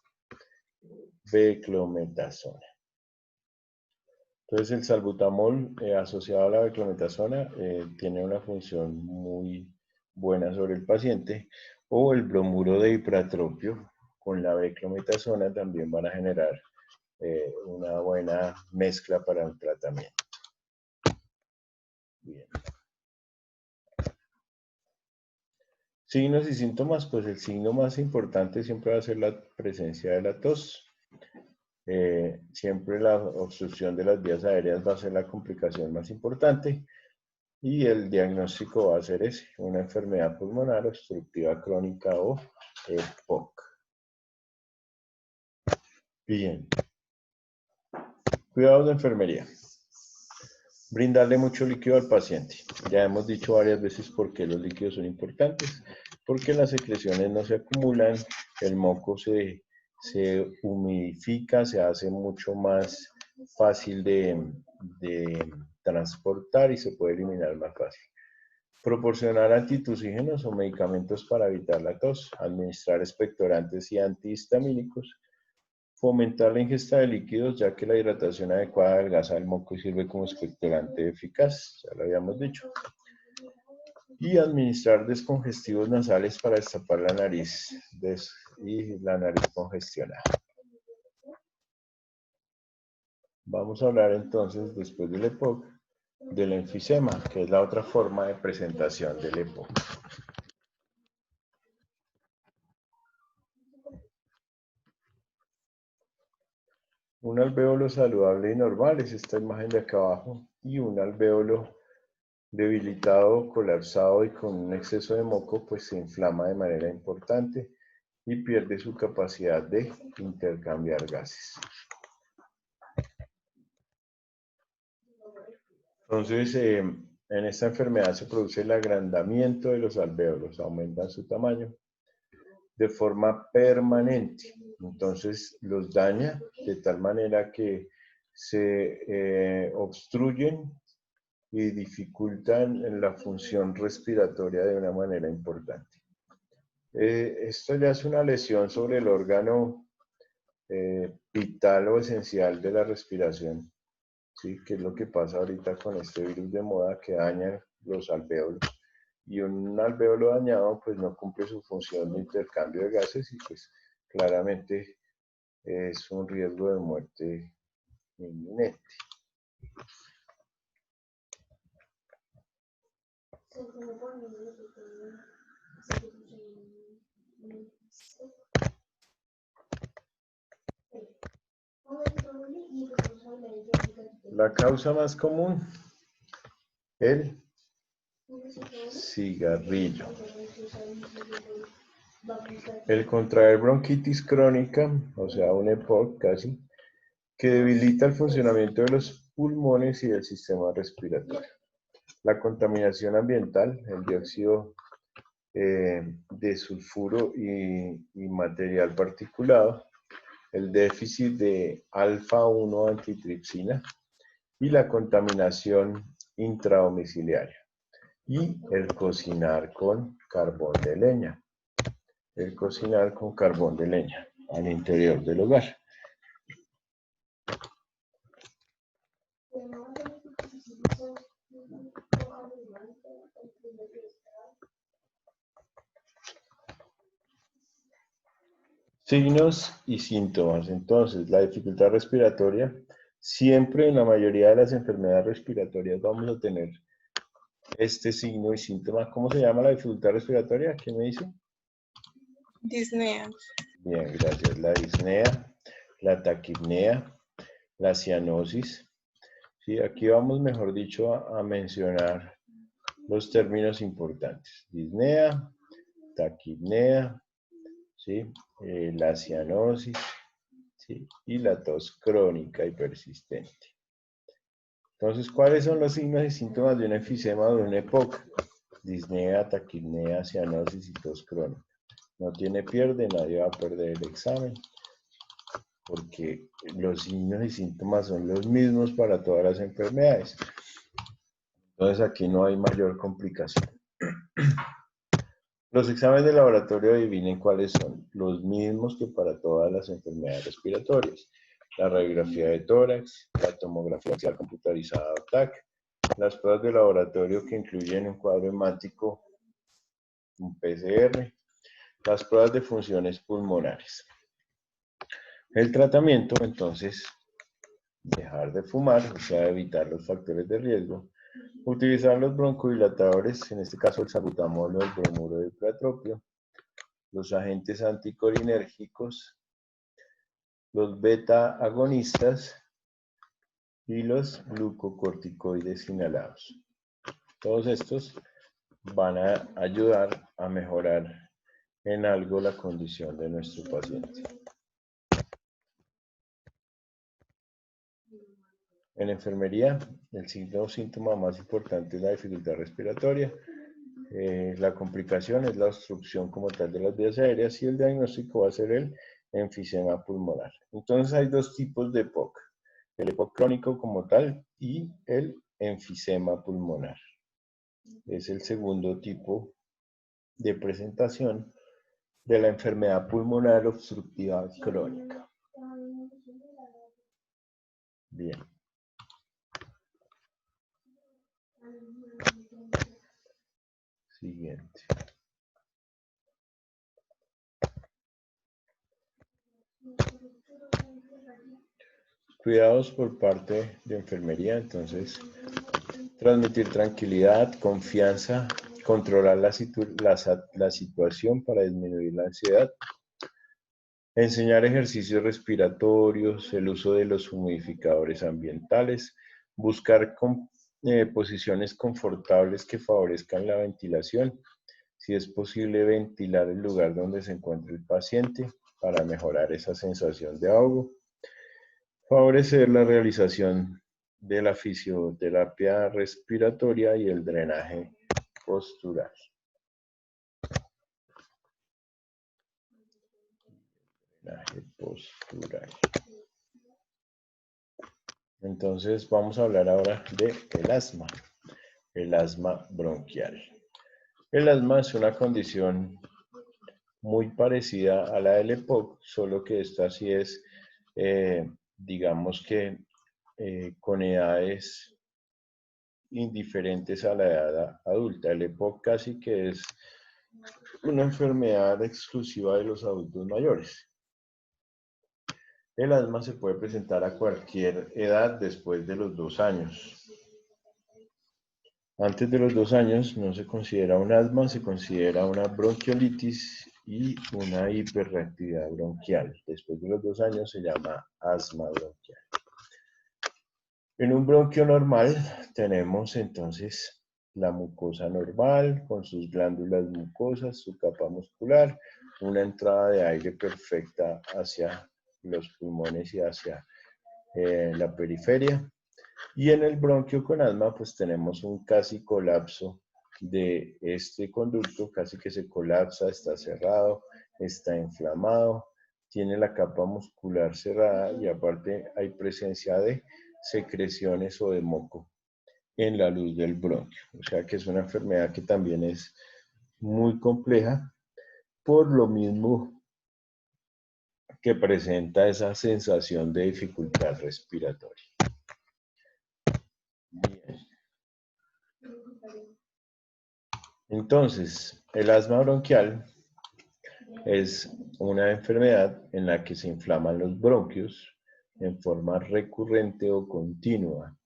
beclometasona. Entonces el salbutamol asociado a la beclometasona tiene una función muy buena sobre el paciente, o el bromuro de ipratropio con la beclometasona también van a generar una buena mezcla para el tratamiento. Bien. Signos y síntomas, pues el signo más importante siempre va a ser la presencia de la tos. Siempre la obstrucción de las vías aéreas va a ser la complicación más importante y el diagnóstico va a ser ese, una enfermedad pulmonar obstructiva crónica o EPOC. Bien. Cuidados de enfermería. Brindarle mucho líquido al paciente. Ya hemos dicho varias veces por qué los líquidos son importantes, porque las secreciones no se acumulan, el moco se humidifica, se hace mucho más fácil de transportar y se puede eliminar más fácil. Proporcionar antitusígenos o medicamentos para evitar la tos, administrar expectorantes y antihistamínicos, fomentar la ingesta de líquidos, ya que la hidratación adecuada adelgaza el moco y sirve como expectorante eficaz, ya lo habíamos dicho. Y administrar descongestivos nasales para destapar la nariz y la nariz congestionada. Vamos a hablar entonces, después del EPOC, del enfisema, que es la otra forma de presentación del EPOC. Un alvéolo saludable y normal es esta imagen de acá abajo, y un alvéolo debilitado, colapsado y con un exceso de moco, pues se inflama de manera importante y pierde su capacidad de intercambiar gases. Entonces, en esta enfermedad se produce el agrandamiento de los alvéolos, aumentan su tamaño de forma permanente. Entonces, los daña de tal manera que se obstruyen y dificultan la función respiratoria de una manera importante. Esto ya es una lesión sobre el órgano vital o esencial de la respiración, ¿sí? Que es lo que pasa ahorita con este virus de moda que daña los alvéolos. Y un alvéolo dañado pues no cumple su función de intercambio de gases y pues claramente es un riesgo de muerte inminente. La causa más común, el cigarrillo. El contraer bronquitis crónica, o sea, un EPOC casi, que debilita el funcionamiento de los pulmones y del sistema respiratorio. La contaminación ambiental, el dióxido de sulfuro y material particulado, el déficit de alfa-1 antitripsina y la contaminación intradomiciliaria. Y el cocinar con carbón de leña. El cocinar con carbón de leña al interior del hogar. Signos y síntomas. Entonces, la dificultad respiratoria, siempre en la mayoría de las enfermedades respiratorias vamos a tener este signo y síntoma. ¿Cómo se llama la dificultad respiratoria? ¿Qué me dice? Disnea. Bien, gracias. La disnea, la taquipnea, la cianosis. Sí, aquí vamos, mejor dicho, a mencionar los términos importantes. Disnea, taquipnea, ¿sí? La cianosis, ¿sí? Y la tos crónica y persistente. Entonces, ¿cuáles son los signos y síntomas de un enfisema o de un EPOC? Disnea, taquipnea, cianosis y tos crónica. No tiene pierde, nadie va a perder el examen, porque los signos y síntomas son los mismos para todas las enfermedades. Entonces, aquí no hay mayor complicación. Los exámenes de laboratorio adivinen cuáles son, los mismos que para todas las enfermedades respiratorias. La radiografía de tórax, la tomografía axial computarizada TAC, las pruebas de laboratorio que incluyen un cuadro hemático, un PCR, las pruebas de funciones pulmonares. El tratamiento, entonces, dejar de fumar, o sea, evitar los factores de riesgo, utilizar los broncodilatadores, en este caso el salbutamol o el bromuro de platropio, los agentes anticolinérgicos, los beta agonistas y los glucocorticoides inhalados. Todos estos van a ayudar a mejorar en algo la condición de nuestro paciente. En enfermería, el signo o síntoma más importante es la dificultad respiratoria. La complicación es la obstrucción como tal de las vías aéreas y el diagnóstico va a ser el enfisema pulmonar. Entonces hay dos tipos de EPOC, el EPOC crónico como tal y el enfisema pulmonar. Es el segundo tipo de presentación de la enfermedad pulmonar obstructiva crónica. Bien. Siguiente. Cuidados por parte de enfermería, entonces, transmitir tranquilidad, confianza, controlar la situación para disminuir la ansiedad, enseñar ejercicios respiratorios, el uso de los humidificadores ambientales, buscar posiciones confortables que favorezcan la ventilación, si es posible ventilar el lugar donde se encuentra el paciente para mejorar esa sensación de ahogo, favorecer la realización de la fisioterapia respiratoria y el drenaje postural. Drenaje postural. Entonces vamos a hablar ahora del asma, el asma bronquial. El asma es una condición muy parecida a la del EPOC, solo que esta sí es, digamos que con edades indiferentes a la edad adulta. El EPOC casi que es una enfermedad exclusiva de los adultos mayores. El asma se puede presentar a cualquier edad después de los 2 años. Antes de los 2 años no se considera un asma, se considera una bronquiolitis y una hiperreactividad bronquial. Después de los 2 años se llama asma bronquial. En un bronquio normal tenemos entonces la mucosa normal, con sus glándulas mucosas, su capa muscular, una entrada de aire perfecta hacia los pulmones y hacia la periferia. Y en el bronquio con asma, pues tenemos un casi colapso de este conducto, casi que se colapsa, está cerrado, está inflamado, tiene la capa muscular cerrada y aparte hay presencia de secreciones o de moco en la luz del bronquio. O sea que es una enfermedad que también es muy compleja, por lo mismo que presenta esa sensación de dificultad respiratoria. Bien. Entonces, el asma bronquial es una enfermedad en la que se inflaman los bronquios en forma recurrente o continua,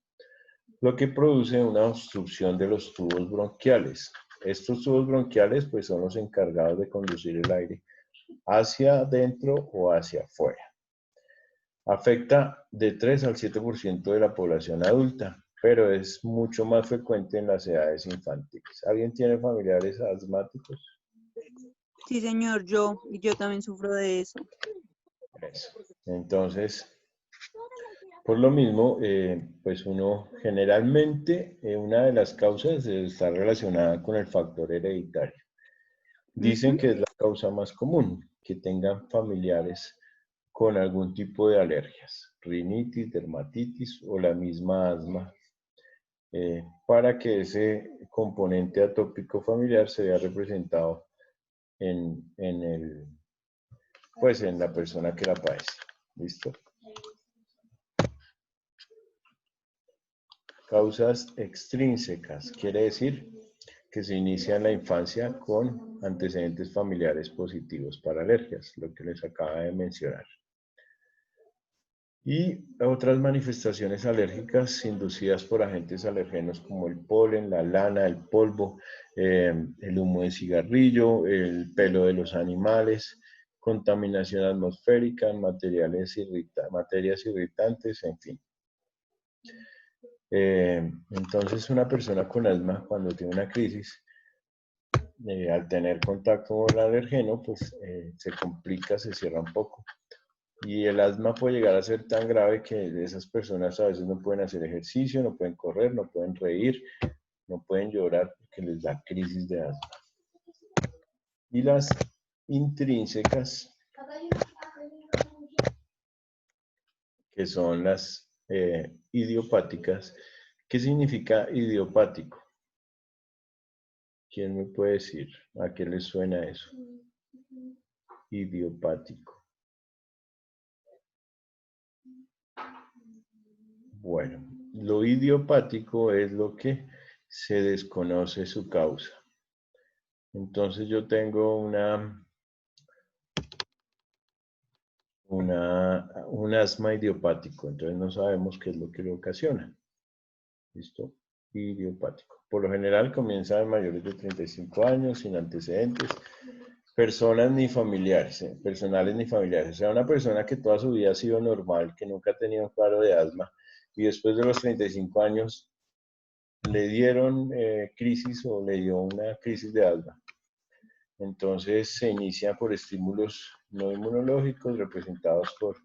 lo que produce una obstrucción de los tubos bronquiales. Estos tubos bronquiales pues son los encargados de conducir el aire hacia adentro o hacia afuera. Afecta de 3 al 7% de la población adulta, pero es mucho más frecuente en las edades infantiles. ¿Alguien tiene familiares asmáticos? Sí, señor, y yo también sufro de eso. Eso. Entonces, por lo mismo, pues uno generalmente, una de las causas está relacionada con el factor hereditario. Dicen que es la causa más común, que tengan familiares con algún tipo de alergias, rinitis, dermatitis o la misma asma, para que ese componente atópico familiar se vea representado en la persona que la padece. ¿Listo? Causas extrínsecas, quiere decir que se inicia en la infancia con antecedentes familiares positivos para alergias, lo que les acaba de mencionar. Y otras manifestaciones alérgicas inducidas por agentes alergenos como el polen, la lana, el polvo, el humo de cigarrillo, el pelo de los animales, contaminación atmosférica, materias irritantes, en fin. Entonces una persona con asma cuando tiene una crisis, al tener contacto con el alergeno, pues se complica, se cierra un poco. Y el asma puede llegar a ser tan grave que esas personas a veces no pueden hacer ejercicio, no pueden correr, no pueden reír, no pueden llorar porque les da crisis de asma. Y las intrínsecas, que son las idiopáticas. ¿Qué significa idiopático? ¿Quién me puede decir? ¿A qué les suena eso? Idiopático. Bueno, lo idiopático es lo que se desconoce su causa. Entonces yo tengo un asma idiopático, entonces no sabemos qué es lo que lo ocasiona. ¿Listo? Idiopático. Por lo general comienza en mayores de 35 años, sin antecedentes, personas ni familiares, personales ni familiares. O sea, una persona que toda su vida ha sido normal, que nunca ha tenido un cuadro de asma, y después de los 35 años le dieron crisis o le dio una crisis de asma. Entonces se inicia por estímulos no inmunológicos representados por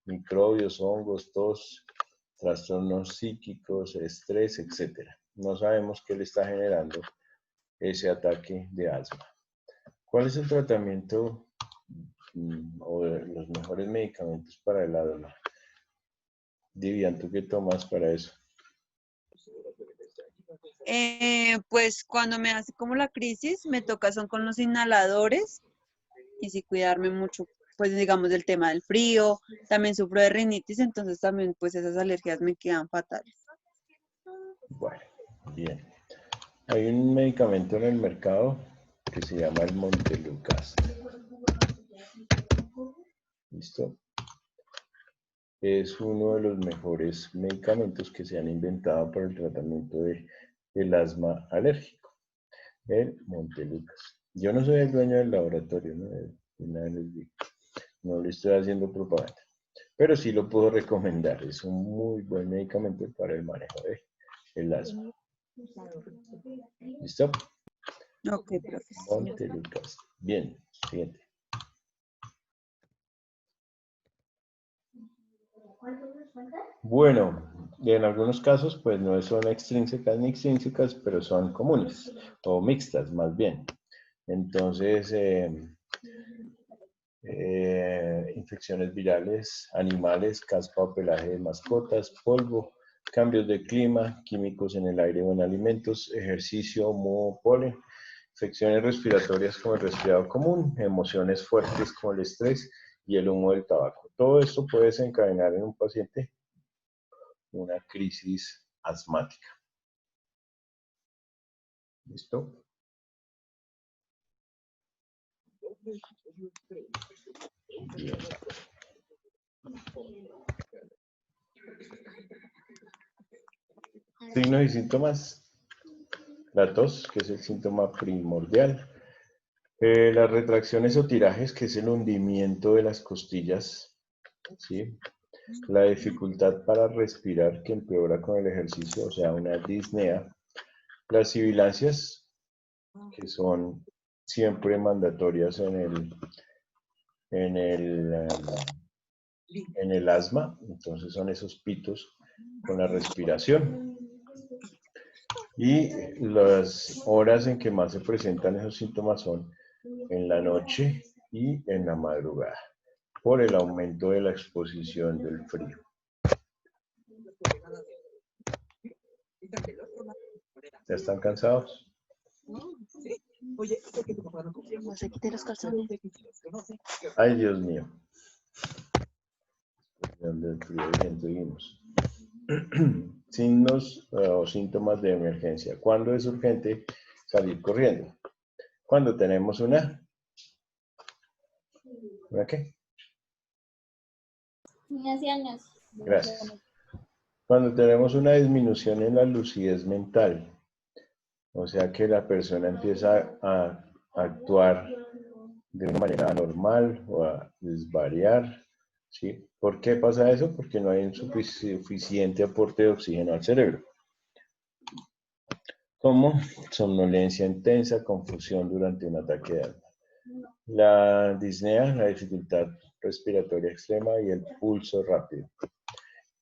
microbios, hongos, tos, trastornos psíquicos, estrés, etc. No sabemos qué le está generando ese ataque de asma. ¿Cuál es el tratamiento o los mejores medicamentos para el asma? Divian, ¿tú qué tomas para eso? Pues cuando me hace como la crisis, me toca son con los inhaladores y sí cuidarme mucho, pues digamos del tema del frío, también sufro de rinitis, entonces también pues esas alergias me quedan fatales. Bueno, bien. Hay un medicamento en el mercado que se llama el Montelukast. ¿Listo? Es uno de los mejores medicamentos que se han inventado para el tratamiento del asma alérgico, el Montelukast. Yo no soy el dueño del laboratorio, ¿no? No le estoy haciendo propaganda, pero sí lo puedo recomendar. Es un muy buen medicamento para el manejo del asma. ¿Listo? Ok, profe. Montelucas. Bien, siguiente. Bueno, en algunos casos pues no son extrínsecas ni extrínsecas, pero son comunes o mixtas más bien. Entonces, infecciones virales, animales, caspa o pelaje de mascotas, polvo, cambios de clima, químicos en el aire o en alimentos, ejercicio, moho, polen, infecciones respiratorias como el resfriado común, emociones fuertes como el estrés y el humo del tabaco. Todo esto puede desencadenar en un paciente una crisis asmática. ¿Listo? Bien. Signos y síntomas. La tos, que es el síntoma primordial. Las retracciones o tirajes, que es el hundimiento de las costillas. ¿Sí? La dificultad para respirar, que empeora con el ejercicio, o sea, una disnea. Las sibilancias, que son siempre mandatorias en el asma, entonces son esos pitos con la respiración. Y las horas en que más se presentan esos síntomas son en la noche y en la madrugada, por el aumento de la exposición del frío. ¿Ya están cansados? Ay, Dios mío. Del frío, bien, seguimos. Signos o síntomas de emergencia. ¿Cuándo es urgente salir corriendo? Cuando tenemos ¿una qué? Niñas y años. Gracias. Cuando tenemos una disminución en la lucidez mental, o sea que la persona empieza a actuar de una manera anormal o a desvariar, ¿sí? ¿Por qué pasa eso? Porque no hay un suficiente aporte de oxígeno al cerebro. Como somnolencia intensa, confusión durante un ataque de asma. La disnea, la dificultad respiratoria extrema y el pulso rápido.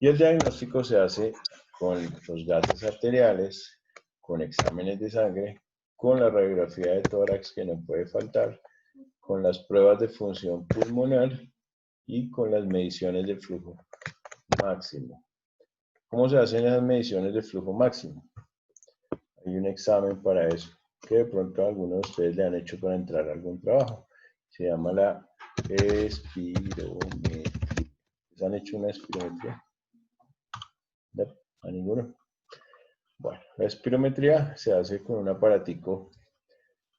Y el diagnóstico se hace con los gases arteriales, con exámenes de sangre, con la radiografía de tórax que no puede faltar, con las pruebas de función pulmonar y con las mediciones de flujo máximo. ¿Cómo se hacen las mediciones de flujo máximo? Hay un examen para eso, que de pronto algunos de ustedes le han hecho para entrar a algún trabajo. Se llama la espirometría. ¿Les han hecho una espirometría? No, a ninguno. Bueno, la espirometría se hace con un aparatico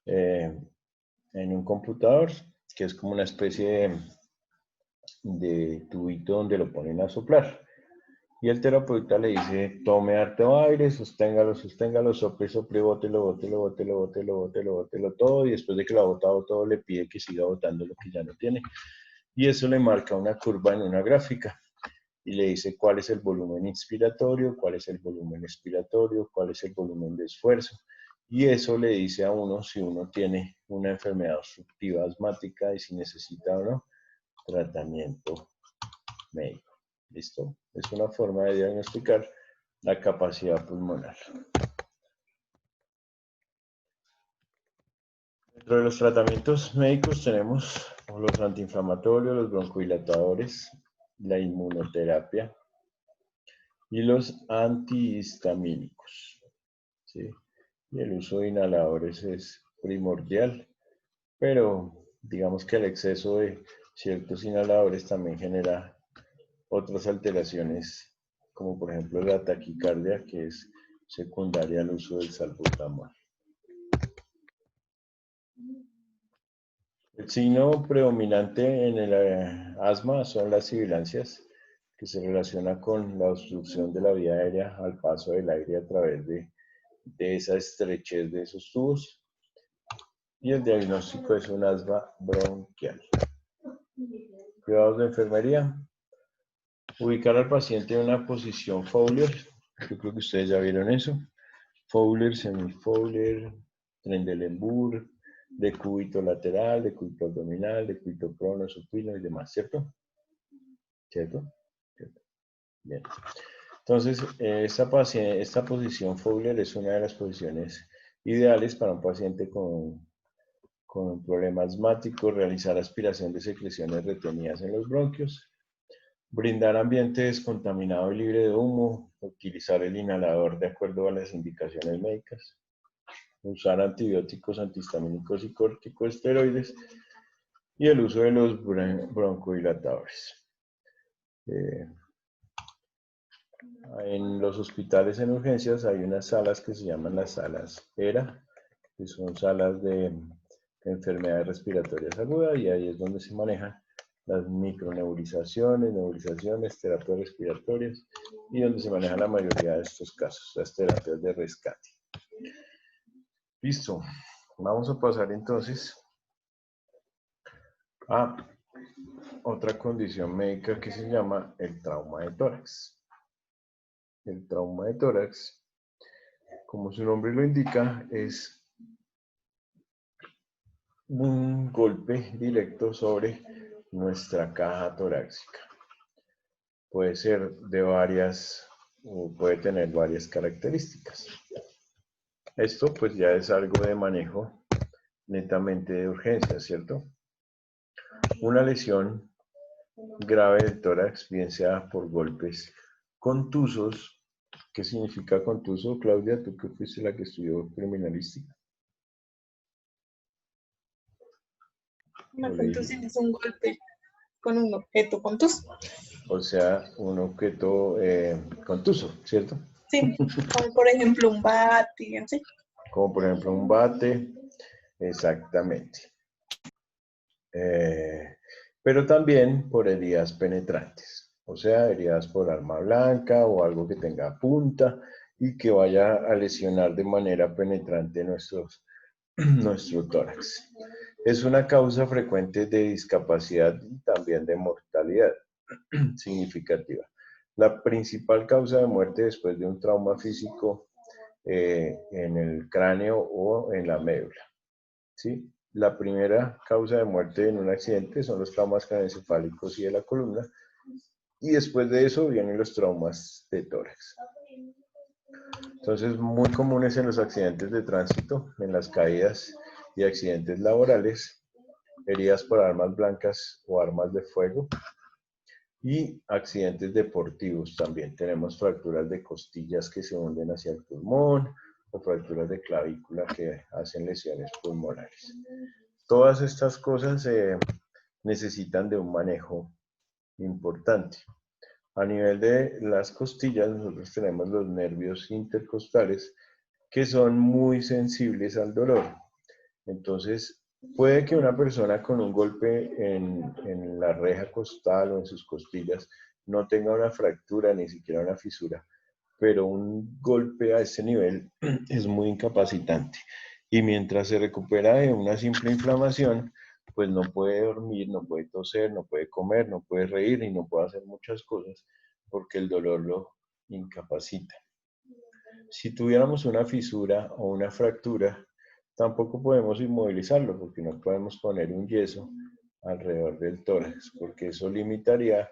en un computador, que es como una especie de tubito donde lo ponen a soplar. Y el terapeuta le dice, tome harto aire, sosténgalo, sople, sople, bótelo todo, y después de que lo ha botado todo, le pide que siga botando lo que ya no tiene. Y eso le marca una curva en una gráfica. Y le dice cuál es el volumen inspiratorio, cuál es el volumen expiratorio, cuál es el volumen de esfuerzo. Y eso le dice a uno si uno tiene una enfermedad obstructiva asmática y si necesita o no tratamiento médico. ¿Listo? Es una forma de diagnosticar la capacidad pulmonar. Dentro de los tratamientos médicos tenemos los antiinflamatorios, los broncodilatadores, la inmunoterapia y los antihistamínicos. ¿Sí? Y el uso de inhaladores es primordial, pero digamos que el exceso de ciertos inhaladores también genera otras alteraciones, como por ejemplo la taquicardia, que es secundaria al uso del salbutamol. El signo predominante en el asma son las sibilancias, que se relaciona con la obstrucción de la vía aérea al paso del aire a través de esa estrechez de esos tubos. Y el diagnóstico es un asma bronquial. Cuidados de enfermería. Ubicar al paciente en una posición Fowler. Yo creo que ustedes ya vieron eso. Fowler, semifowler, Trendelenburg, decúbito lateral, decúbito abdominal, decúbito prono, supino y demás, ¿cierto? ¿Cierto? ¿Cierto? Bien. Entonces, esta posición Fowler es una de las posiciones ideales para un paciente con un problema asmático, realizar aspiración de secreciones retenidas en los bronquios, brindar ambiente descontaminado y libre de humo, utilizar el inhalador de acuerdo a las indicaciones médicas, usar antibióticos, antihistamínicos y corticosteroides y el uso de los broncodilatadores. En los hospitales en urgencias hay unas salas que se llaman las salas ERA, que son salas de enfermedades respiratorias agudas, y ahí es donde se manejan las micronebulizaciones, nebulizaciones, terapias respiratorias, y donde se maneja la mayoría de estos casos, las terapias de rescate. Listo. Vamos a pasar entonces a otra condición médica que se llama el trauma de tórax. El trauma de tórax, como su nombre lo indica, es un golpe directo sobre nuestra caja torácica. Puede ser de varias, o puede tener varias características. Esto pues ya es algo de manejo netamente de urgencia, ¿cierto? Una lesión grave del tórax, bien sea por golpes contusos. ¿Qué significa contuso, Claudia? Tú que fuiste la que estudió criminalística. Una contusión es un golpe con un objeto contuso. O sea, un objeto contuso, ¿cierto? Sí, como por ejemplo un bate, ¿sí? Como por ejemplo un bate, exactamente. Pero también por heridas penetrantes, o sea, heridas por arma blanca o algo que tenga punta y que vaya a lesionar de manera penetrante nuestro tórax. Es una causa frecuente de discapacidad y también de mortalidad significativa. La principal causa de muerte después de un trauma físico en el cráneo o en la médula, ¿sí? La primera causa de muerte en un accidente son los traumas craneoencefálicos y de la columna, y después de eso vienen los traumas de tórax. Entonces, muy comunes en los accidentes de tránsito, en las caídas y accidentes laborales, heridas por armas blancas o armas de fuego, y accidentes deportivos también. Tenemos fracturas de costillas que se hunden hacia el pulmón, o fracturas de clavícula que hacen lesiones pulmonares. Todas estas cosas necesitan de un manejo importante. A nivel de las costillas, nosotros tenemos los nervios intercostales que son muy sensibles al dolor. Entonces, puede que una persona con un golpe en la reja costal o en sus costillas no tenga una fractura, ni siquiera una fisura, pero un golpe a ese nivel es muy incapacitante. Y mientras se recupera de una simple inflamación, pues no puede dormir, no puede toser, no puede comer, no puede reír y no puede hacer muchas cosas porque el dolor lo incapacita. Si tuviéramos una fisura o una fractura, tampoco podemos inmovilizarlo porque no podemos poner un yeso alrededor del tórax, porque eso limitaría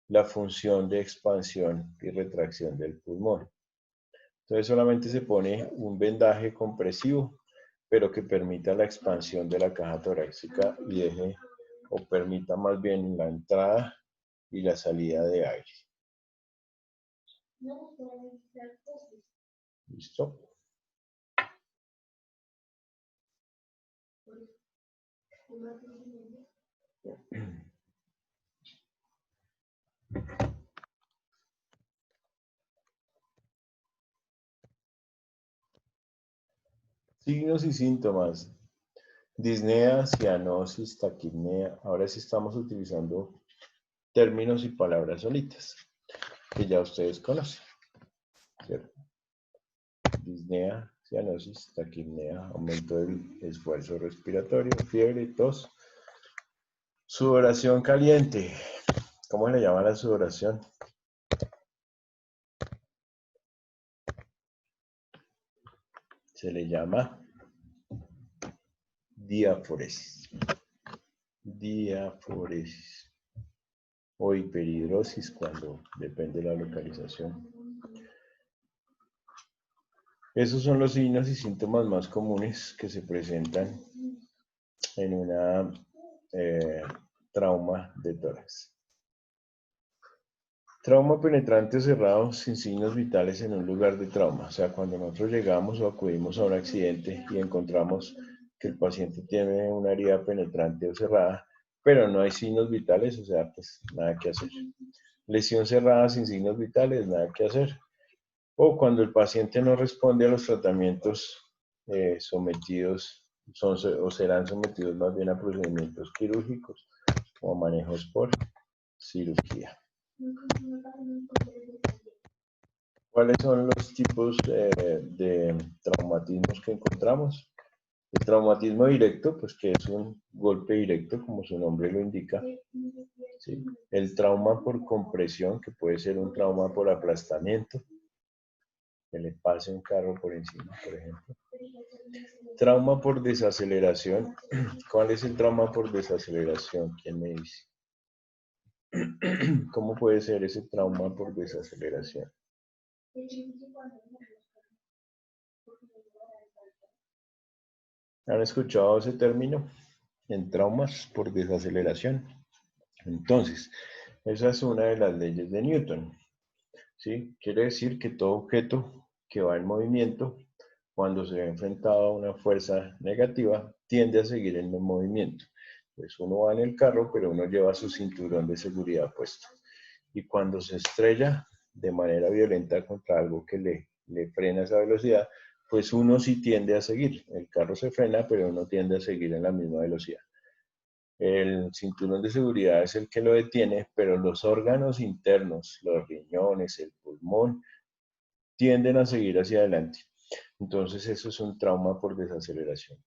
la función de expansión y retracción del pulmón. Entonces solamente se pone un vendaje compresivo, pero que permita la expansión de la caja torácica y deje, o permita más bien la entrada y la salida de aire. ¿Listo? Signos y síntomas. Disnea, cianosis, taquipnea. Ahora sí estamos utilizando términos y palabras solitas, que ya ustedes conocen, ¿cierto? Disnea, cianosis, taquipnea, aumento del esfuerzo respiratorio, fiebre, tos. Sudoración caliente. ¿Cómo le llaman la sudoración? se le llama diaforesis. Diaforesis. O hiperhidrosis cuando depende de la localización. Esos son los signos y síntomas más comunes que se presentan en una trauma de tórax. Trauma penetrante o cerrado sin signos vitales en un lugar de trauma. O sea, cuando nosotros llegamos o acudimos a un accidente y encontramos que el paciente tiene una herida penetrante o cerrada, pero no hay signos vitales, o sea, pues nada que hacer. Lesión cerrada sin signos vitales, nada que hacer. O cuando el paciente no responde a los tratamientos sometidos, o serán sometidos más bien a procedimientos quirúrgicos o a manejos por cirugía. ¿Cuáles son los tipos de traumatismos que encontramos? El traumatismo directo, pues que es un golpe directo, como su nombre lo indica. ¿Sí? El trauma por compresión, que puede ser un trauma por aplastamiento, que le pase un carro por encima, por ejemplo. Trauma por desaceleración. ¿Cuál es el trauma por desaceleración? ¿Quién me dice? ¿Cómo puede ser ese trauma por desaceleración? ¿Han escuchado ese término? En traumas por desaceleración. Entonces, esa es una de las leyes de Newton. ¿Sí? Quiere decir que todo objeto que va en movimiento, cuando se ve enfrentado a una fuerza negativa, tiende a seguir en el movimiento. Pues uno va en el carro, pero uno lleva su cinturón de seguridad puesto. Y cuando se estrella de manera violenta contra algo que le frena esa velocidad, pues uno sí tiende a seguir. El carro se frena, pero uno tiende a seguir en la misma velocidad. El cinturón de seguridad es el que lo detiene, pero los órganos internos, los riñones, el pulmón, tienden a seguir hacia adelante. Entonces eso es un trauma por desaceleración.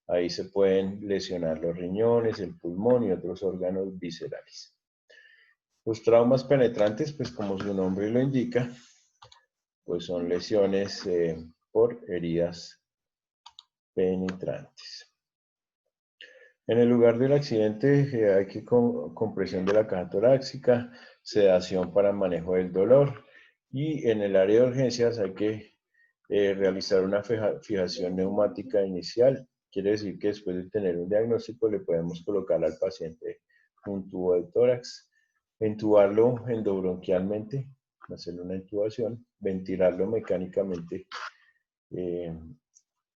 Ahí se pueden lesionar los riñones, el pulmón y otros órganos viscerales. Los traumas penetrantes, pues como su nombre lo indica, pues son lesiones por heridas penetrantes. En el lugar del accidente hay que compresión de la caja torácica, sedación para manejo del dolor y en el área de urgencias hay que realizar una fijación neumática inicial. Quiere decir que después de tener un diagnóstico le podemos colocar al paciente un tubo de tórax, entubarlo endobronquialmente, hacerle una intubación, ventilarlo mecánicamente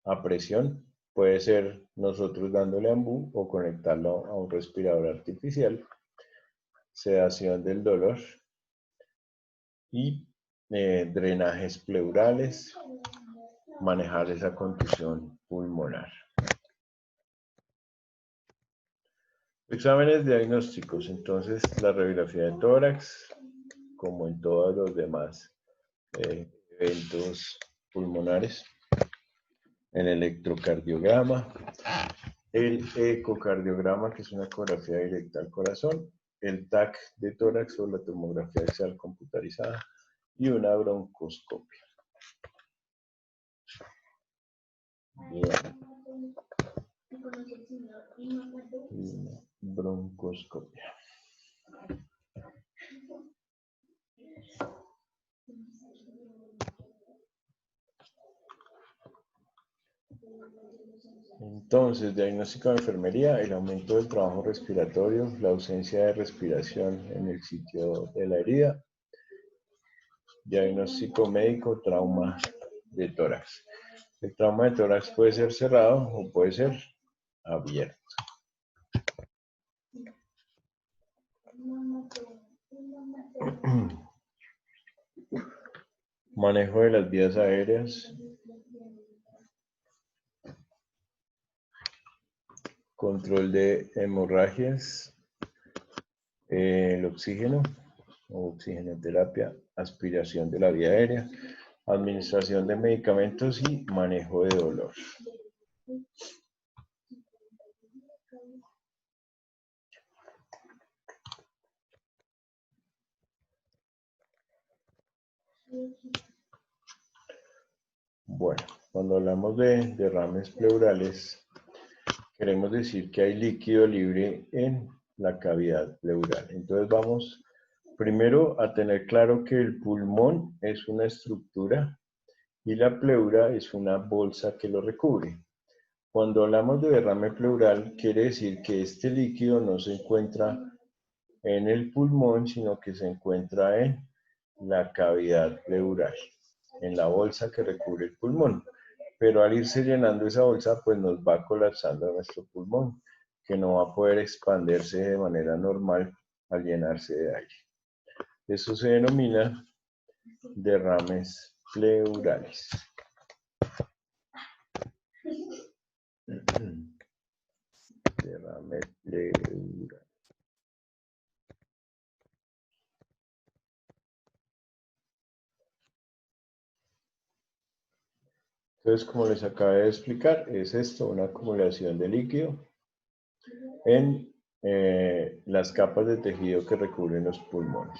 a presión. Puede ser nosotros dándole ambú o conectarlo a un respirador artificial, sedación del dolor y drenajes pleurales, manejar esa contusión pulmonar. Exámenes diagnósticos. Entonces, la radiografía de tórax, como en todos los demás eventos pulmonares, el electrocardiograma, el ecocardiograma, que es una ecografía directa al corazón, el TAC de tórax o la tomografía axial computarizada y una broncoscopia. Bien. Broncoscopia. Entonces, diagnóstico de enfermería, el aumento del trabajo respiratorio, la ausencia de respiración en el sitio de la herida. Diagnóstico médico, trauma de tórax. El trauma de tórax puede ser cerrado o puede ser abierto. Manejo de las vías aéreas. Control de hemorragias. El oxígeno o oxigenoterapia, aspiración de la vía aérea, administración de medicamentos y manejo de dolor. Bueno, Cuando hablamos de derrames pleurales, queremos decir que hay líquido libre en la cavidad pleural. Entonces vamos primero a tener claro que el pulmón es una estructura y la pleura es una bolsa que lo recubre. Cuando hablamos de derrame pleural, quiere decir que este líquido no se encuentra en el pulmón, sino que se encuentra en la cavidad pleural, en la bolsa que recubre el pulmón. Pero al irse llenando esa bolsa, pues nos va colapsando nuestro pulmón, que no va a poder expandirse de manera normal al llenarse de aire. Eso se denomina derrames pleurales. Derrame pleural. Entonces, como les acabé de explicar, es esto, una acumulación de líquido en las capas de tejido que recubren los pulmones.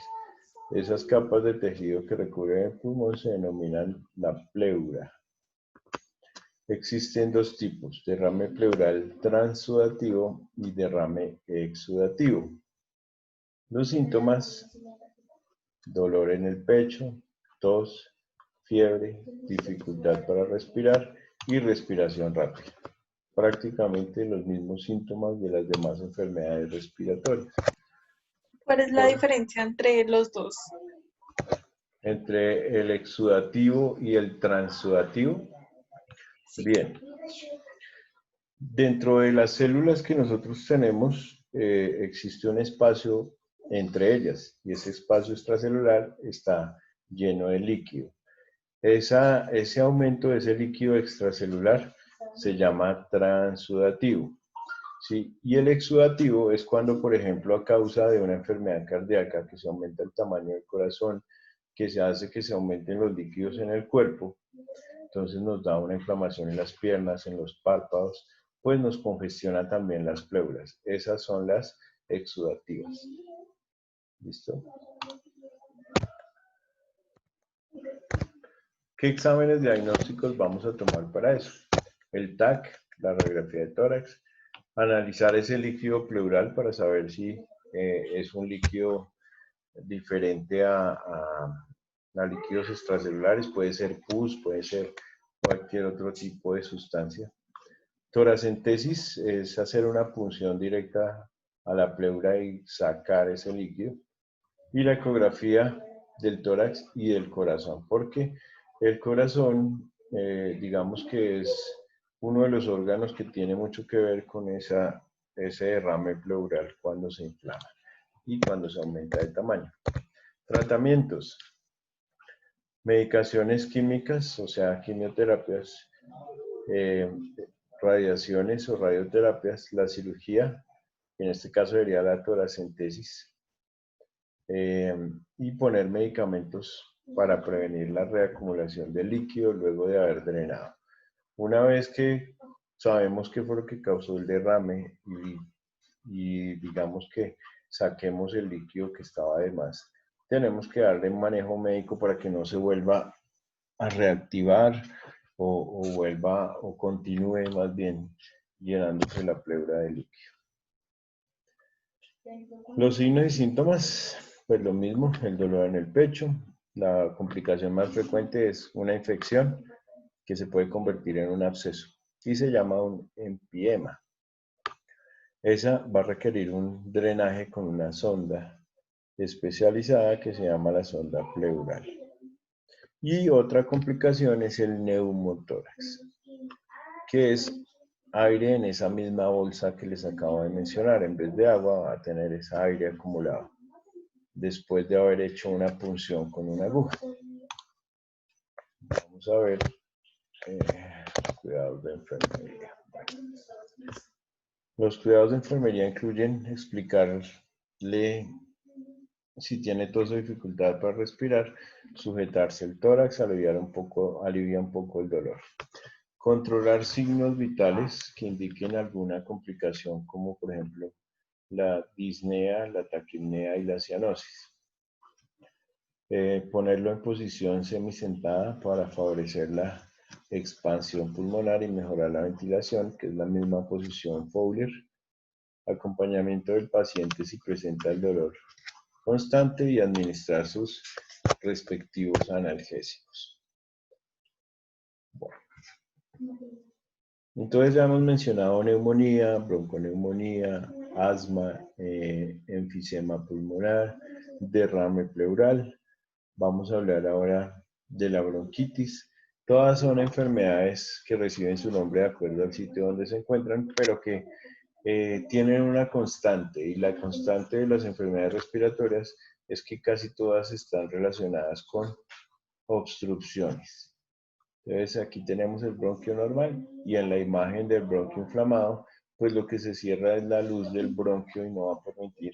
Esas capas de tejido que recubren el pulmón se denominan la pleura. Existen dos tipos, derrame pleural transudativo y derrame exudativo. Los síntomas: dolor en el pecho, tos, fiebre, dificultad para respirar y respiración rápida. Prácticamente los mismos síntomas de las demás enfermedades respiratorias. ¿Cuál es la diferencia entre los dos? Entre el exudativo y el transudativo. Bien. Dentro de las células que nosotros tenemos, existe un espacio entre ellas, y ese espacio extracelular está lleno de líquido. Ese aumento de ese líquido extracelular se llama transudativo, ¿sí? Y el exudativo es cuando, por ejemplo, a causa de una enfermedad cardíaca, que se aumenta el tamaño del corazón, que se hace que se aumenten los líquidos en el cuerpo, entonces nos da una inflamación en las piernas, en los párpados, pues nos congestiona también las pleuras. Esas son las exudativas. ¿Listo? ¿Qué exámenes diagnósticos vamos a tomar para eso? El TAC, la radiografía de tórax, analizar ese líquido pleural para saber si es un líquido diferente a líquidos extracelulares, puede ser pus, puede ser cualquier otro tipo de sustancia. Toracentesis es hacer una punción directa a la pleura y sacar ese líquido. Y la ecografía del tórax y del corazón, porque el corazón, digamos que es uno de los órganos que tiene mucho que ver con ese derrame pleural cuando se inflama y cuando se aumenta de tamaño. Tratamientos: medicaciones químicas, o sea, quimioterapias, radiaciones o radioterapias, la cirugía, en este caso sería la toracentesis, y poner medicamentos para prevenir la reacumulación de líquido luego de haber drenado. Una vez que sabemos qué fue lo que causó el derrame y digamos que saquemos el líquido que estaba de más, tenemos que darle un manejo médico para que no se vuelva a reactivar o vuelva o continúe más bien llenándose la pleura de líquido. Los signos y síntomas, pues lo mismo, el dolor en el pecho. La complicación más frecuente es una infección que se puede convertir en un absceso y se llama un empiema. Esa va a requerir un drenaje con una sonda especializada que se llama la sonda pleural. Y otra complicación es el neumotórax, que es aire en esa misma bolsa que les acabo de mencionar. En vez de agua va a tener ese aire acumulado después de haber hecho una punción con una aguja. Vamos a ver cuidados de enfermería. Los cuidados de enfermería incluyen explicarle si tiene tos o dificultad para respirar, sujetarse el tórax, alivia un poco el dolor. Controlar signos vitales que indiquen alguna complicación, como por ejemplo la disnea, la taquipnea y la cianosis. Ponerlo en posición semisentada para favorecer la expansión pulmonar y mejorar la ventilación, que es la misma posición Fowler. Acompañamiento del paciente si presenta el dolor constante y administrar sus respectivos analgésicos. Bueno. Entonces ya hemos mencionado neumonía, bronconeumonía, asma, enfisema pulmonar, derrame pleural. Vamos a hablar ahora de la bronquitis. Todas son enfermedades que reciben su nombre de acuerdo al sitio donde se encuentran, pero que tienen una constante, y la constante de las enfermedades respiratorias es que casi todas están relacionadas con obstrucciones. Entonces aquí tenemos el bronquio normal y en la imagen del bronquio inflamado, pues lo que se cierra es la luz del bronquio y no va a permitir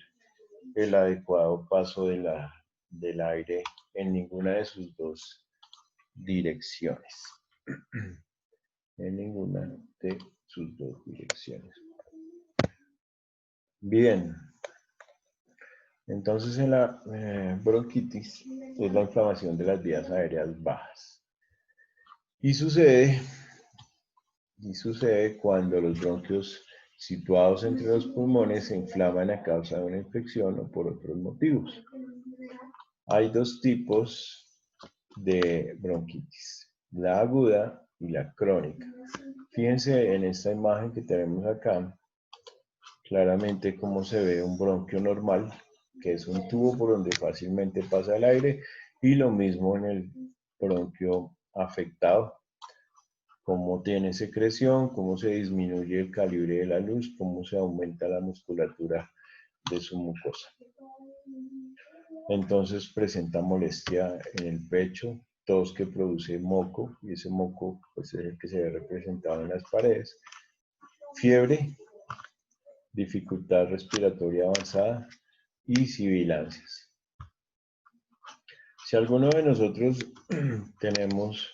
el adecuado paso del aire en ninguna de sus dos direcciones. En ninguna de sus dos direcciones. Bien. Entonces en la bronquitis es la inflamación de las vías aéreas bajas. Y sucede cuando los bronquios situados entre los pulmones se inflaman a causa de una infección o por otros motivos. Hay dos tipos de bronquitis, la aguda y la crónica. Fíjense en esta imagen que tenemos acá, claramente cómo se ve un bronquio normal, que es un tubo por donde fácilmente pasa el aire, y lo mismo en el bronquio afectado, cómo tiene secreción, cómo se disminuye el calibre de la luz, cómo se aumenta la musculatura de su mucosa. Entonces presenta molestia en el pecho, tos que produce moco, y ese moco pues, es el que se ve representado en las paredes, fiebre, dificultad respiratoria avanzada y sibilancias. Si alguno de nosotros tenemos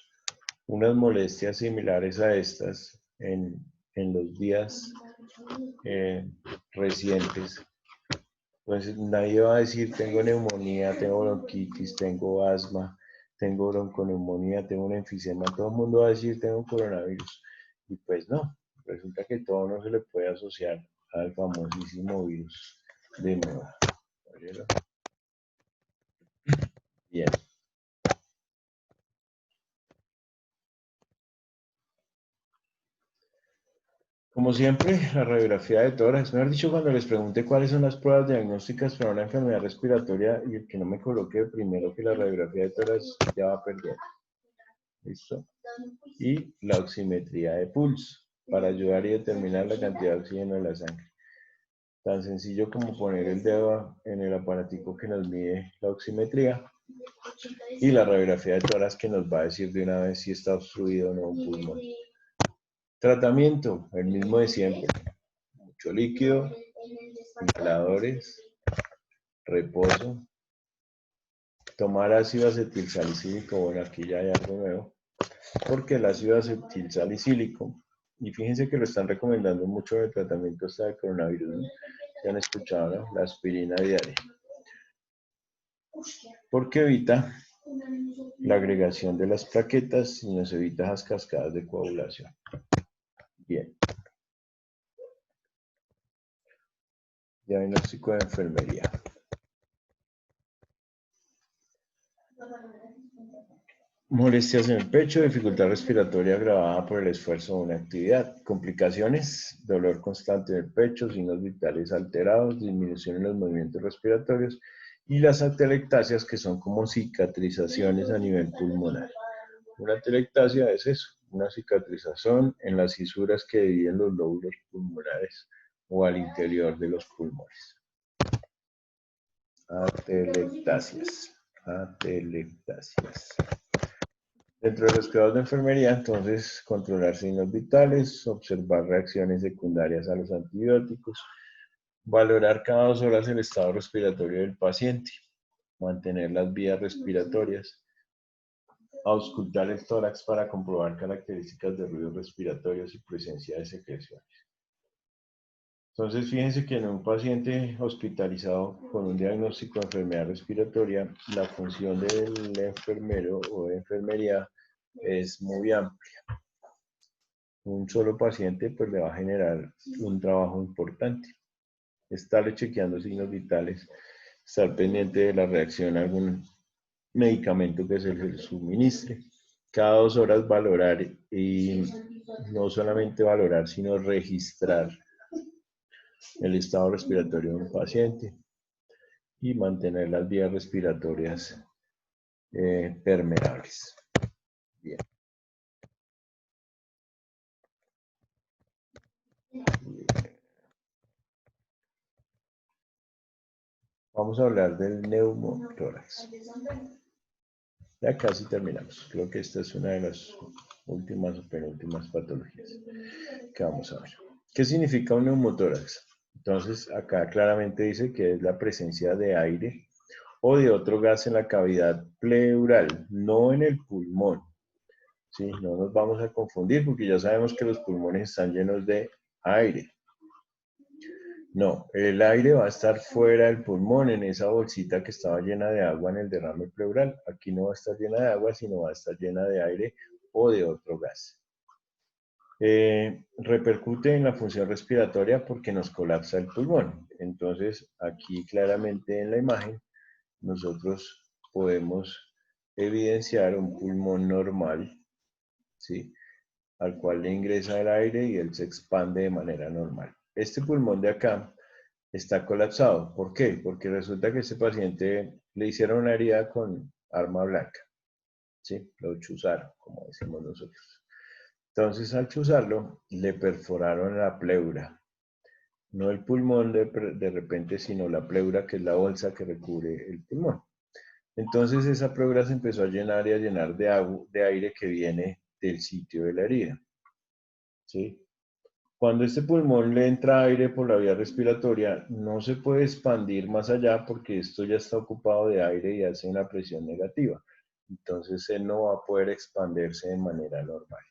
unas molestias similares a estas en los días recientes, pues nadie va a decir tengo neumonía, tengo bronquitis, tengo asma, tengo bronconeumonía, tengo un enfisema. Todo el mundo va a decir tengo coronavirus. Y pues no, resulta que todo no se le puede asociar al famosísimo virus de moda. Bien. Como siempre, la radiografía de tórax. Mejor dicho, cuando les pregunte cuáles son las pruebas diagnósticas para una enfermedad respiratoria y el que no me coloque primero que la radiografía de tórax ya va a perder. ¿Listo? Y la oximetría de pulso para ayudar y determinar la cantidad de oxígeno en la sangre. Tan sencillo como poner el dedo en el aparatico que nos mide la oximetría y la radiografía de tórax que nos va a decir de una vez si está obstruido o no un pulmón. Tratamiento, el mismo de siempre. Mucho líquido, inhaladores, reposo, tomar ácido acetilsalicílico, bueno, aquí ya hay algo nuevo, porque el ácido acetilsalicílico, y fíjense que lo están recomendando mucho en el tratamiento hasta de coronavirus, ¿no? Ya han escuchado, ¿no? La aspirina diaria. Porque evita la agregación de las plaquetas y nos evita las cascadas de coagulación. Bien. Diagnóstico de enfermería. Molestias en el pecho, dificultad respiratoria agravada por el esfuerzo de una actividad. Complicaciones, dolor constante en el pecho, signos vitales alterados, disminución en los movimientos respiratorios y las atelectasias que son como cicatrizaciones a nivel pulmonar. Una atelectasia es eso, una cicatrización en las fisuras que dividen los lóbulos pulmonares o al interior de los pulmones. Atelectasias. Atelectasias. Dentro de los cuidados de enfermería, entonces, controlar signos vitales, observar reacciones secundarias a los antibióticos, valorar cada 2 horas el estado respiratorio del paciente, mantener las vías respiratorias, auscultar el tórax para comprobar características de ruidos respiratorios y presencia de secreciones. Entonces, fíjense que en un paciente hospitalizado con un diagnóstico de enfermedad respiratoria, la función del enfermero o de enfermería es muy amplia. Un solo paciente pues le va a generar un trabajo importante. Estarle chequeando signos vitales, estar pendiente de la reacción a algún medicamento que se le suministre. Cada 2 horas valorar, y no solamente valorar, sino registrar el estado respiratorio de un paciente y mantener las vías respiratorias permeables. Bien. Vamos a hablar del neumotórax. Ya casi terminamos. Creo que esta es una de las últimas o penúltimas patologías que vamos a ver. ¿Qué significa un neumotórax? Entonces, acá claramente dice que es la presencia de aire o de otro gas en la cavidad pleural, no en el pulmón. ¿Sí? No nos vamos a confundir porque ya sabemos que los pulmones están llenos de aire. No, el aire va a estar fuera del pulmón, en esa bolsita que estaba llena de agua en el derrame pleural. Aquí no va a estar llena de agua, sino va a estar llena de aire o de otro gas. Repercute en la función respiratoria porque nos colapsa el pulmón. Entonces, aquí claramente en la imagen, nosotros podemos evidenciar un pulmón normal, ¿sí? Al cual le ingresa el aire y él se expande de manera normal. Este pulmón de acá está colapsado. ¿Por qué? Porque resulta que este paciente le hicieron una herida con arma blanca, ¿sí? Lo chuzaron, como decimos nosotros. Entonces, al chuzarlo, le perforaron la pleura. No el pulmón de repente, sino la pleura, que es la bolsa que recubre el pulmón. Entonces, esa pleura se empezó a llenar y a llenar de agua, de aire que viene del sitio de la herida, ¿sí? Cuando este pulmón le entra aire por la vía respiratoria, no se puede expandir más allá porque esto ya está ocupado de aire y hace una presión negativa. Entonces, él no va a poder expandirse de manera normal.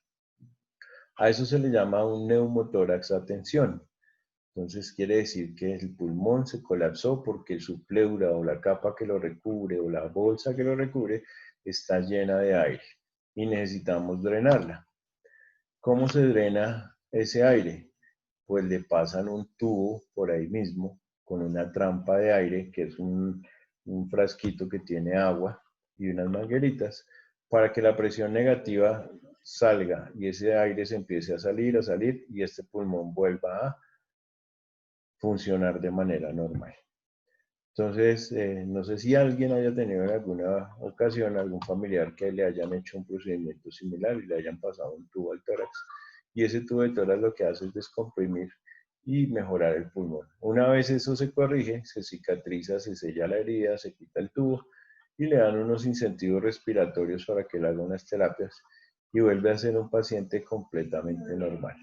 A eso se le llama un neumotórax a tensión. Entonces quiere decir que el pulmón se colapsó porque su pleura o la capa que lo recubre o la bolsa que lo recubre está llena de aire y necesitamos drenarla. ¿Cómo se drena ese aire? Pues le pasan un tubo por ahí mismo con una trampa de aire, que es un frasquito que tiene agua y unas mangueritas, para que la presión negativa salga y ese aire se empiece a salir y este pulmón vuelva a funcionar de manera normal. Entonces, no sé si alguien haya tenido en alguna ocasión algún familiar que le hayan hecho un procedimiento similar y le hayan pasado un tubo al tórax. Y ese tubo de tórax lo que hace es descomprimir y mejorar el pulmón. Una vez eso se corrige, se cicatriza, se sella la herida, se quita el tubo y le dan unos incentivos respiratorios para que le haga unas terapias y vuelve a ser un paciente completamente normal.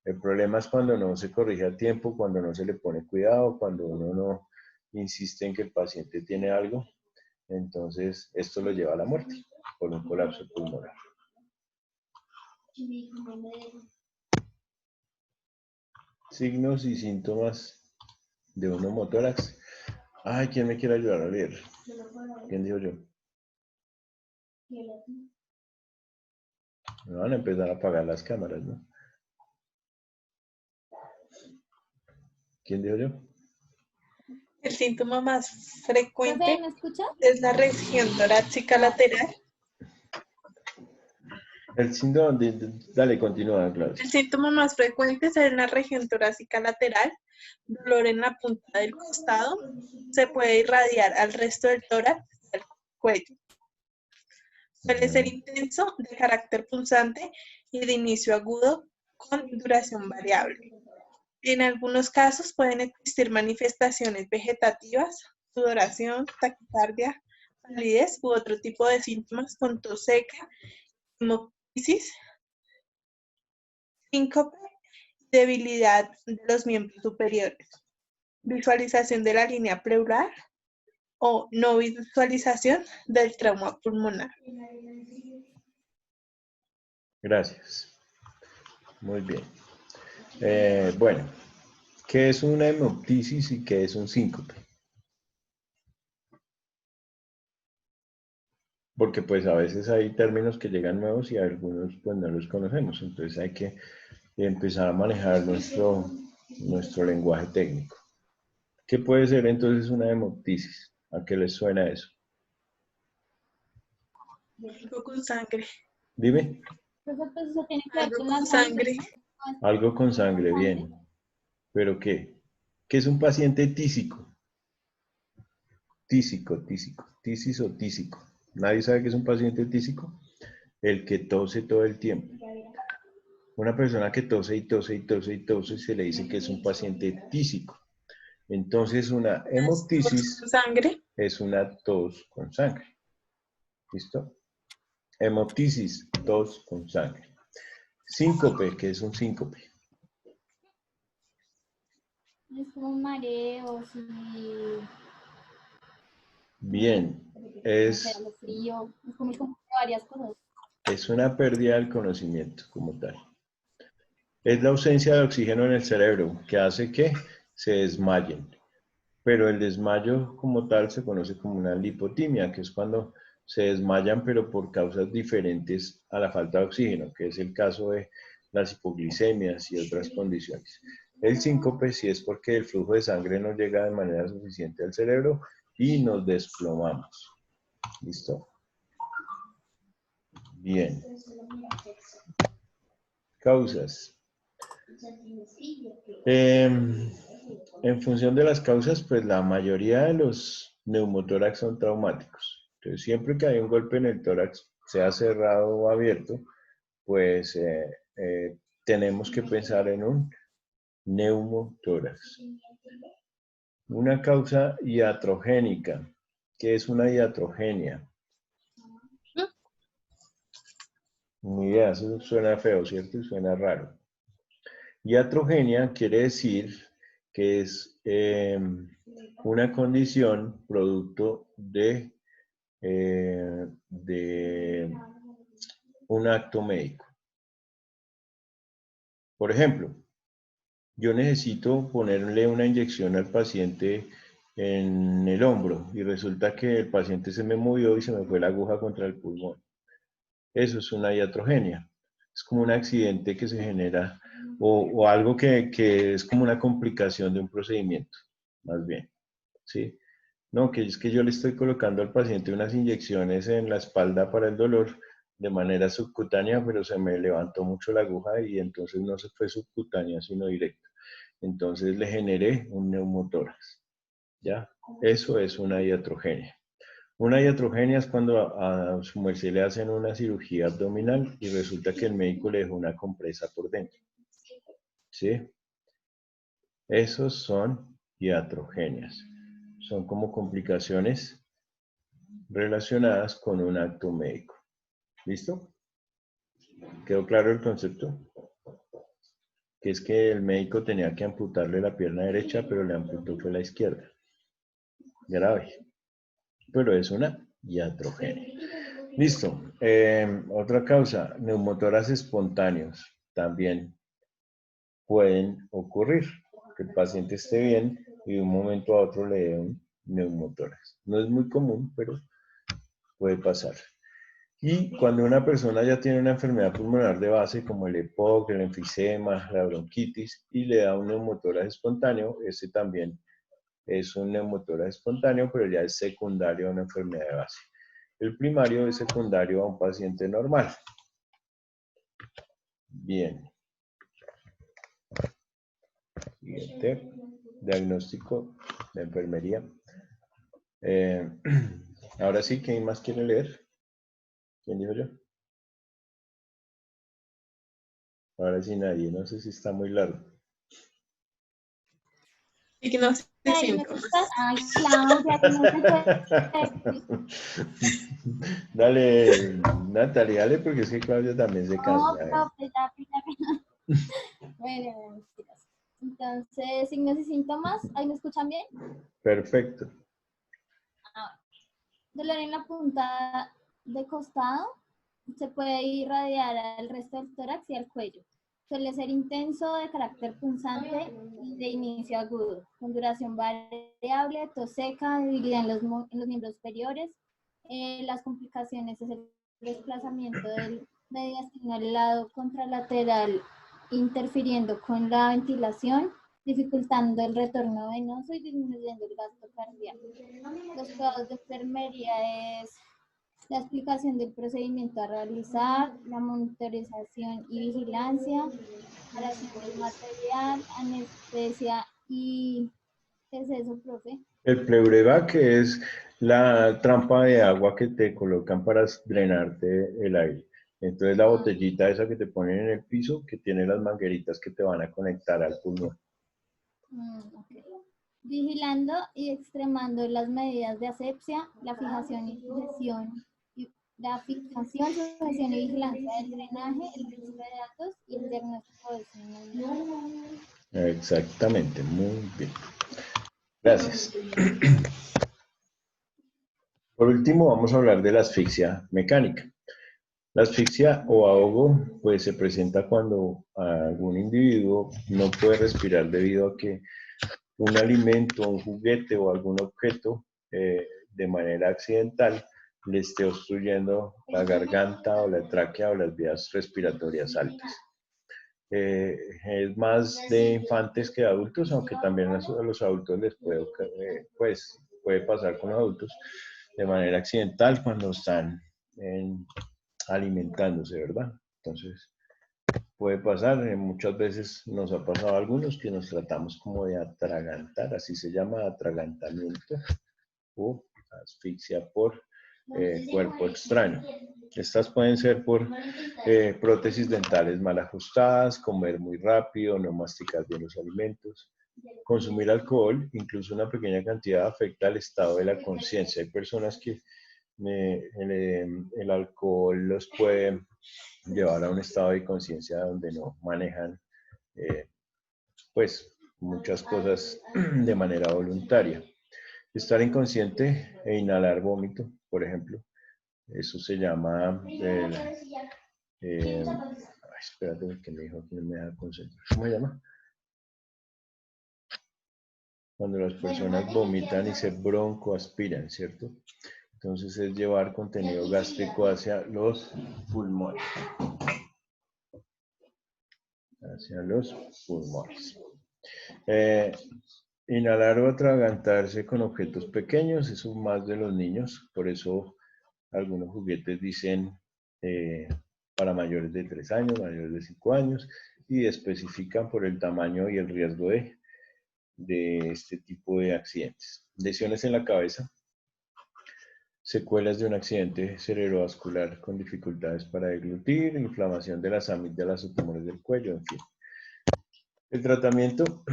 El problema es cuando no se corrige a tiempo, cuando no se le pone cuidado, cuando uno no insiste en que el paciente tiene algo. Entonces, esto lo lleva a la muerte por un colapso pulmonar. Signos y síntomas de un neumotórax. Ay, ¿quién me quiere ayudar a leer? ¿Quién dijo yo? Me van a empezar a apagar las cámaras, ¿no? ¿Quién dijo yo? El síntoma más frecuente ¿Profe, me escucha? es la región torácica lateral. El síndrome, dale, continúa, claro. El síntoma más frecuente es en la región torácica lateral, dolor en la punta del costado, se puede irradiar al resto del tórax y al cuello. Suele ser intenso, de carácter punzante y de inicio agudo con duración variable. En algunos casos pueden existir manifestaciones vegetativas, sudoración, taquicardia, palidez u otro tipo de síntomas con tos seca, hemoptisis, síncope y debilidad de los miembros superiores. Visualización de la línea pleural o no visualización del trauma pulmonar. Gracias. Muy bien. Bueno, ¿qué es una hemoptisis y qué es un síncope? porque pues a veces hay términos que llegan nuevos y algunos pues no los conocemos, entonces hay que empezar a manejar nuestro lenguaje técnico. ¿Qué puede ser entonces una hemoptisis? ¿A qué les suena eso? Algo con sangre. Dime. Profe, pues eso tiene que ver Algo con con la sangre, sangre. ¿no? Algo con sangre, bien. ¿Pero qué? ¿Qué es un paciente tísico? Tísico, tisis o tísico. ¿Nadie sabe qué es un paciente tísico? El que tose todo el tiempo. Una persona que tose y tose y tose y tose se le dice que es un paciente tísico. Entonces una Tos hemoptisis con sangre. es una tos con sangre. ¿Listo? Hemoptisis, tos con sangre. Síncope, ¿qué es un síncope? Es como mareos y Bien, no sé, es algo frío, es como varias cosas. una pérdida del conocimiento como tal. Es la ausencia de oxígeno en el cerebro que hace que se desmayen. Pero el desmayo como tal se conoce como una lipotimia, que es cuando se desmayan pero por causas diferentes a la falta de oxígeno, que es el caso de las hipoglicemias y otras condiciones. El síncope sí es porque el flujo de sangre no llega de manera suficiente al cerebro y nos desplomamos. ¿Listo? Bien. Causas. En función de las causas, pues la mayoría de los neumotórax son traumáticos. Entonces, siempre que hay un golpe en el tórax, sea cerrado o abierto, pues tenemos que pensar en un neumotórax. Una causa iatrogénica. ¿Qué es una iatrogenia? Ni idea, eso suena feo, ¿cierto? Suena raro. Iatrogenia quiere decir que es una condición producto de un acto médico. Por ejemplo, yo necesito ponerle una inyección al paciente en el hombro y resulta que el paciente se me movió y se me fue la aguja contra el pulmón. Eso es una iatrogenia. Es como un accidente que se genera o algo que es como una complicación de un procedimiento, más bien. ¿Sí? No, que es que yo le estoy colocando al paciente unas inyecciones en la espalda para el dolor de manera subcutánea, pero se me levantó mucho la aguja y entonces no se fue subcutánea, sino directo. Entonces le generé un neumotórax. ¿Ya? Eso es una iatrogenia. Una iatrogenia es cuando a su merced le hacen una cirugía abdominal y resulta que el médico le dejó una compresa por dentro. ¿Sí? Esos son iatrogenias. Son como complicaciones relacionadas con un acto médico. ¿Listo? ¿Quedó claro el concepto? Que es que el médico tenía que amputarle la pierna derecha, pero le amputó fue la izquierda. Grave. Pero es una iatrogenia. Listo. Otra causa, neumotoras espontáneos también pueden ocurrir. Que el paciente esté bien y de un momento a otro le dé un neumotórax. No es muy común, pero puede pasar. Y cuando una persona ya tiene una enfermedad pulmonar de base, como el EPOC, el enfisema, la bronquitis, y le da un neumotórax espontáneo, ese también es un neumotórax espontáneo, pero ya es secundario a una enfermedad de base. El primario es secundario a un paciente normal. Bien. Siguiente. Diagnóstico de enfermería. Ahora sí, ¿quién más quiere leer? ¿Quién dijo yo? Ahora sí nadie, no sé si está muy largo. Diagnóstico de Ay, ¿me síntomas. escuchas? Ay, Claudia, ¿cómo te fue? Dale, Natalia, dale, porque es que Claudia también se No, cansa. profe, ya. Bueno, mentiras. Entonces, signos y síntomas, ¿ahí me escuchan bien? Perfecto. Dolor en la punta de costado, se puede irradiar al resto del tórax y al cuello. Suele ser intenso, de carácter punzante y de inicio agudo, con duración variable, tos seca, debilidad en los miembros superiores, Las complicaciones es el desplazamiento del mediastino al lado contralateral, interfiriendo con la ventilación, dificultando el retorno venoso y disminuyendo el gasto cardíaco. Los cuidados de enfermería es la explicación del procedimiento a realizar, la monitorización y vigilancia, preparación del material, anestesia y... ¿qué es eso, profe? El pleurevac es la trampa de agua que te colocan para drenarte el aire. Entonces la botellita esa que te ponen en el piso, que tiene las mangueritas que te van a conectar al pulmón. Okay. Vigilando y extremando las medidas de asepsia, la fijación y sujeción, sujeción y vigilancia del drenaje, el registro de datos y el diagnóstico de signos. Exactamente, muy bien. Gracias. Por último, vamos a hablar de la asfixia mecánica. La asfixia o ahogo pues, se presenta cuando algún individuo no puede respirar debido a que un alimento, un juguete o algún objeto de manera accidental le esté obstruyendo la garganta o la tráquea o las vías respiratorias altas. Es más de infantes que de adultos, aunque también a los adultos les puede pasar con adultos de manera accidental cuando están alimentándose, ¿verdad? Entonces, puede pasar, muchas veces nos ha pasado a algunos que nos tratamos como de atragantar, así se llama atragantamiento o asfixia por cuerpo extraño. Estas pueden ser por prótesis dentales mal ajustadas, comer muy rápido, no masticar bien los alimentos, consumir alcohol, incluso una pequeña cantidad afecta al estado de la conciencia. Hay personas que el alcohol los puede llevar a un estado de conciencia donde no manejan pues muchas cosas de manera voluntaria. Estar inconsciente e inhalar vómito, por ejemplo, eso se llama espérate que me dijo que no me da concentrar. ¿Cómo se llama? Cuando las personas vomitan y se broncoaspiran, ¿cierto? Entonces es llevar contenido gástrico hacia los pulmones. Hacia los pulmones. Inhalar o atragantarse con objetos pequeños, eso más de los niños, por eso algunos juguetes dicen para mayores de 3 años, mayores de 5 años, y especifican por el tamaño y el riesgo de este tipo de accidentes. Lesiones en la cabeza, secuelas de un accidente cerebrovascular con dificultades para deglutir, inflamación de las amígdalas o tumores del cuello, en fin. El tratamiento,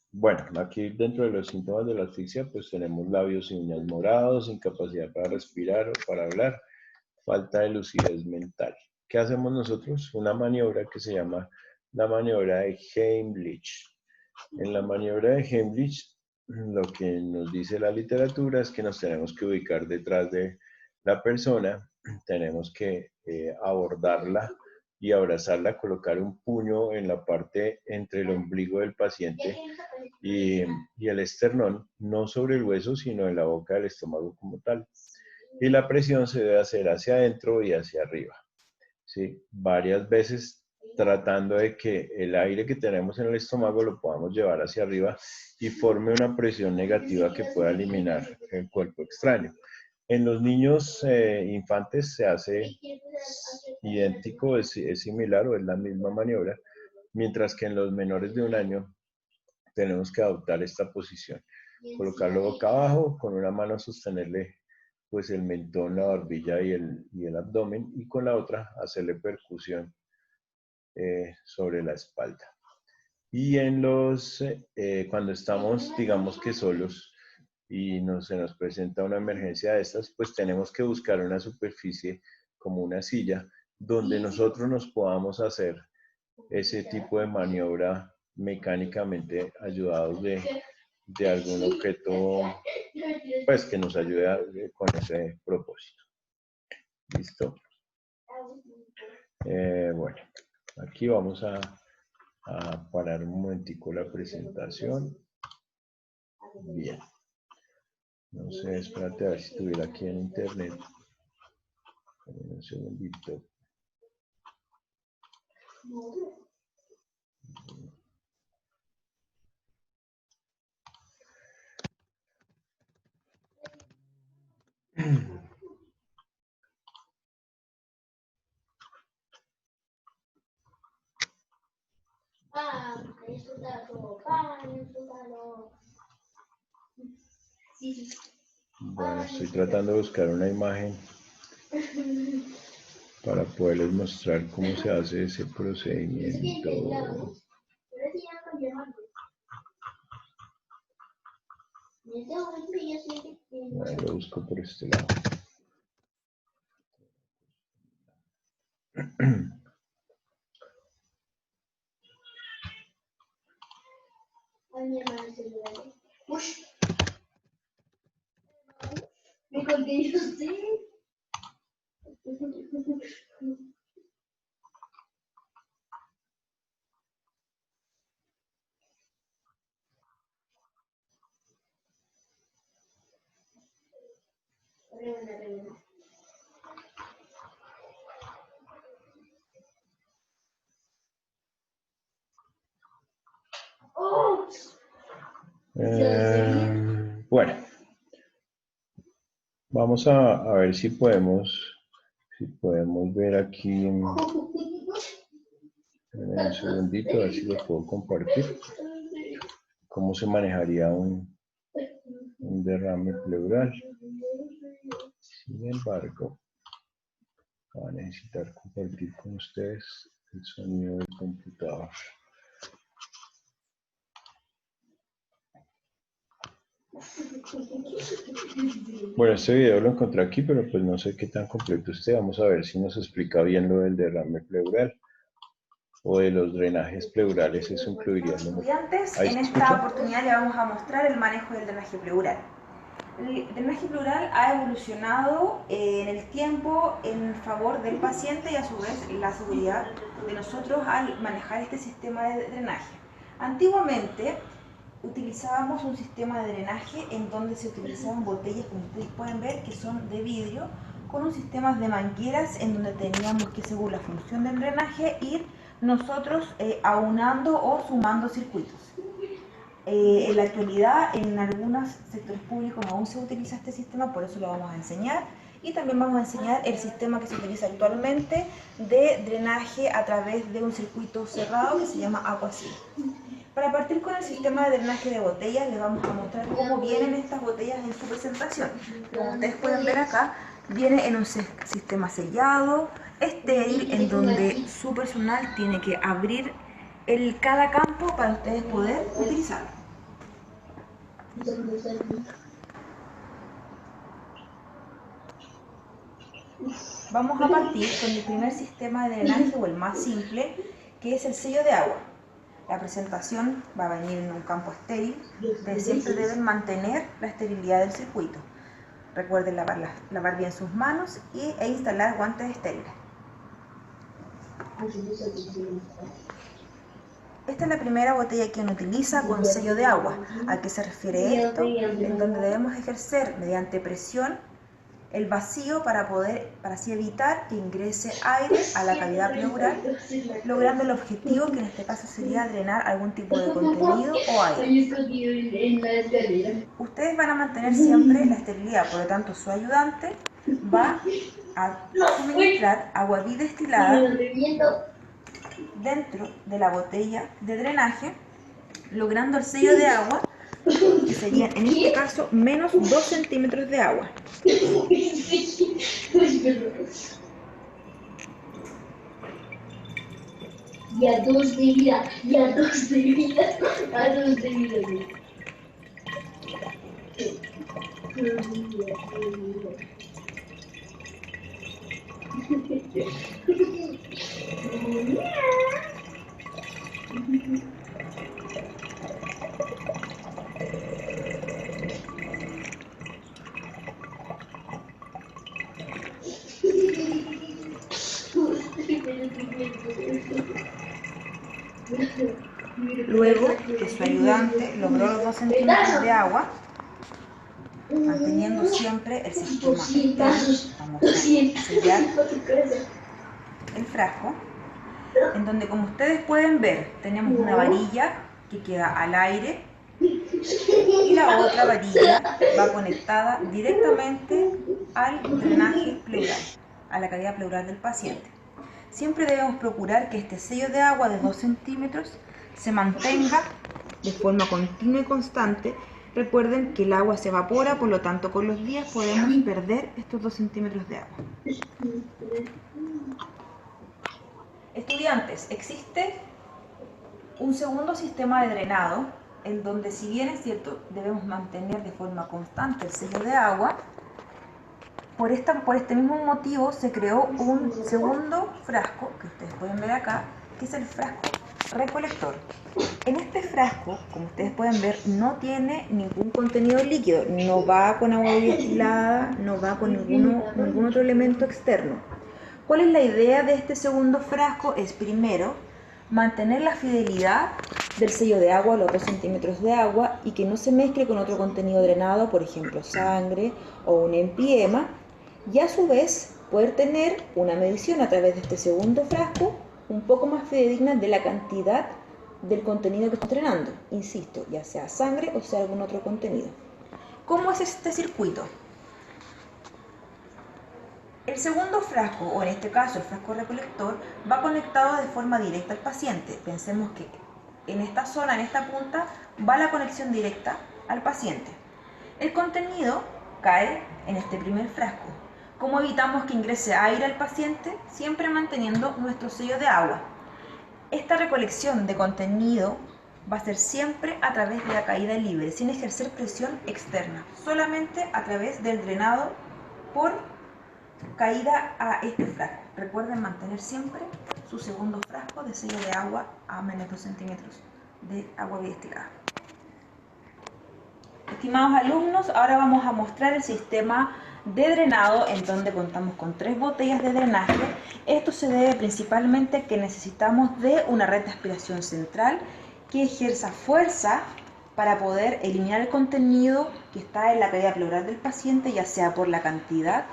bueno, aquí dentro de los síntomas de la asfixia, pues tenemos labios y uñas morados, incapacidad para respirar o para hablar, falta de lucidez mental. ¿Qué hacemos nosotros? Una maniobra que se llama la maniobra de Heimlich. En la maniobra de Heimlich, lo que nos dice la literatura es que nos tenemos que ubicar detrás de la persona, tenemos que abordarla y abrazarla, colocar un puño en la parte entre el ombligo del paciente y el esternón, no sobre el hueso, sino en la boca del estómago como tal. Y la presión se debe hacer hacia adentro y hacia arriba, ¿sí? Varias veces tratando de que el aire que tenemos en el estómago lo podamos llevar hacia arriba y forme una presión negativa que pueda eliminar el cuerpo extraño. En los niños infantes se hace idéntico, es similar o es la misma maniobra, mientras que en los menores de 1 año tenemos que adoptar esta posición. Colocarlo boca abajo, con una mano sostenerle pues el mentón, la barbilla y el abdomen, y con la otra hacerle percusión sobre la espalda. Y cuando estamos, digamos que solos, y se nos presenta una emergencia de estas, pues tenemos que buscar una superficie como una silla donde nosotros nos podamos hacer ese tipo de maniobra mecánicamente ayudados de algún objeto pues que nos ayude con ese propósito. ¿Listo? Bueno, aquí vamos a parar un momentico la presentación. Bien. No sé, espérate a ver si estuviera aquí en internet. Un segundito. Bueno, estoy tratando de buscar una imagen para poderles mostrar cómo se hace ese procedimiento. Bueno, lo busco por este lado. Me colgué yo sé. Bueno, vamos a ver si podemos ver aquí. Un segundito, a ver si lo puedo compartir. ¿Cómo se manejaría un derrame pleural? Sin embargo, voy a necesitar compartir con ustedes el sonido del computador. Bueno, este video lo encontré aquí, pero pues no sé qué tan completo esté. Vamos a ver si nos explica bien lo del derrame pleural o de los drenajes pleurales. Eso incluiría. Estudiantes, en esta oportunidad le vamos a mostrar el manejo del drenaje pleural. El drenaje pleural ha evolucionado en el tiempo en favor del paciente y a su vez la seguridad de nosotros al manejar este sistema de drenaje. Antiguamente utilizábamos un sistema de drenaje en donde se utilizaban botellas, como ustedes pueden ver, que son de vidrio, con un sistema de mangueras en donde teníamos que, según la función del drenaje, ir nosotros aunando o sumando circuitos. En la actualidad, en algunos sectores públicos aún se utiliza este sistema, por eso lo vamos a enseñar. Y también vamos a enseñar el sistema que se utiliza actualmente de drenaje a través de un circuito cerrado que se llama Aquasil. Para partir con el sistema de drenaje de botellas, les vamos a mostrar cómo vienen estas botellas en su presentación. Como ustedes pueden ver acá, viene en un sistema sellado, estéril, en donde su personal tiene que abrir cada campo para ustedes poder utilizarlo. Vamos a partir con el primer sistema de drenaje, o el más simple, que es el sello de agua. La presentación va a venir en un campo estéril. Ustedes siempre deben mantener la esterilidad del circuito. Recuerden lavar bien sus manos e instalar guantes estériles. Esta es la primera botella que uno utiliza con sello de agua. ¿A qué se refiere esto? En donde debemos ejercer mediante presión el vacío para así evitar que ingrese aire a la cavidad pleural, logrando el objetivo, que en este caso sería drenar algún tipo de contenido o aire. Ustedes van a mantener siempre la esterilidad, por lo tanto su ayudante va a suministrar agua bidestilada dentro de la botella de drenaje, logrando el sello de agua, que serían en este caso menos 2 centímetros de agua. Y a 2 de vida, y a 2 de vida, a 2 de vida. Luego que su ayudante logró los 2 centímetros de agua, manteniendo siempre el sistema externo. Vamos a sellar el frasco, en donde, como ustedes pueden ver, tenemos una varilla que queda al aire y la otra varilla va conectada directamente al drenaje pleural, a la cavidad pleural del paciente. Siempre debemos procurar que este sello de agua de 2 centímetros se mantenga de forma continua y constante. Recuerden que el agua se evapora, por lo tanto con los días podemos perder estos 2 centímetros de agua. Estudiantes, existe un segundo sistema de drenado en donde, si bien es cierto, debemos mantener de forma constante el sello de agua, por este mismo motivo se creó un segundo frasco, que ustedes pueden ver acá, que es el frasco recolector. En este frasco, como ustedes pueden ver, no tiene ningún contenido líquido, no va con agua destilada, no va con ningún otro elemento externo. ¿Cuál es la idea de este segundo frasco? Es, primero, mantener la fidelidad del sello de agua, los 2 centímetros de agua, y que no se mezcle con otro contenido drenado, por ejemplo sangre o un empiema, y a su vez poder tener una medición a través de este segundo frasco un poco más fidedigna de la cantidad del contenido que está drenando, insisto, ya sea sangre o sea algún otro contenido. ¿Cómo es este circuito? El segundo frasco, o en este caso el frasco recolector, va conectado de forma directa al paciente. Pensemos que en esta zona, en esta punta, va la conexión directa al paciente. El contenido cae en este primer frasco. ¿Cómo evitamos que ingrese aire al paciente? Siempre manteniendo nuestro sello de agua. Esta recolección de contenido va a ser siempre a través de la caída libre, sin ejercer presión externa, solamente a través del drenado por caída a este frasco. Recuerden mantener siempre su segundo frasco de sello de agua a menos 2 centímetros de agua destilada. Estimados alumnos, ahora vamos a mostrar el sistema de drenado, en donde contamos con 3 botellas de drenaje. Esto se debe principalmente a que necesitamos de una red de aspiración central que ejerza fuerza para poder eliminar el contenido que está en la cavidad pleural del paciente, ya sea por la cantidad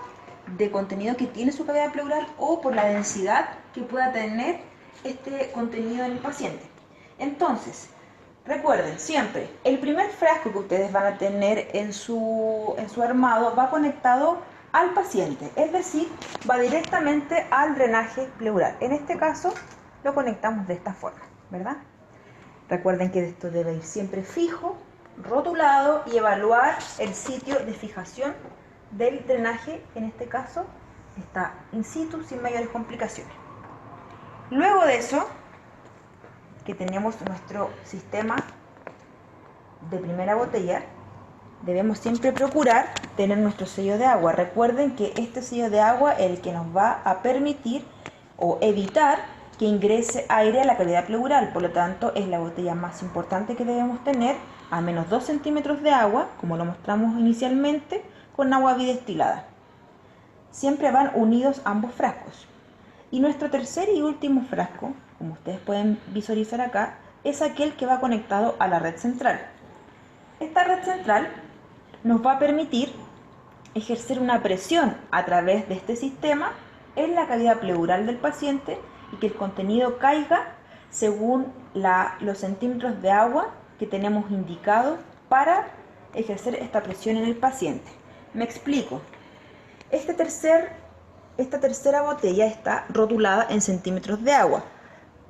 de contenido que tiene su cavidad pleural o por la densidad que pueda tener este contenido en el paciente. Entonces, recuerden siempre, el primer frasco que ustedes van a tener en su armado va conectado al paciente, es decir, va directamente al drenaje pleural. En este caso lo conectamos de esta forma, ¿verdad? Recuerden que esto debe ir siempre fijo, rotulado, y evaluar el sitio de fijación del drenaje. En este caso está in situ sin mayores complicaciones. Luego de eso, que tenemos nuestro sistema de primera botella, debemos siempre procurar tener nuestro sello de agua. Recuerden que este sello de agua es el que nos va a permitir o evitar que ingrese aire a la cavidad pleural. Por lo tanto, es la botella más importante que debemos tener, a menos 2 centímetros de agua, como lo mostramos inicialmente, con agua bidestilada. Siempre van unidos ambos frascos. Y nuestro tercer y último frasco, como ustedes pueden visualizar acá, es aquel que va conectado a la red central. Esta red central nos va a permitir ejercer una presión a través de este sistema en la cavidad pleural del paciente y que el contenido caiga según los centímetros de agua que tenemos indicados para ejercer esta presión en el paciente. Me explico. Esta tercera botella está rotulada en centímetros de agua: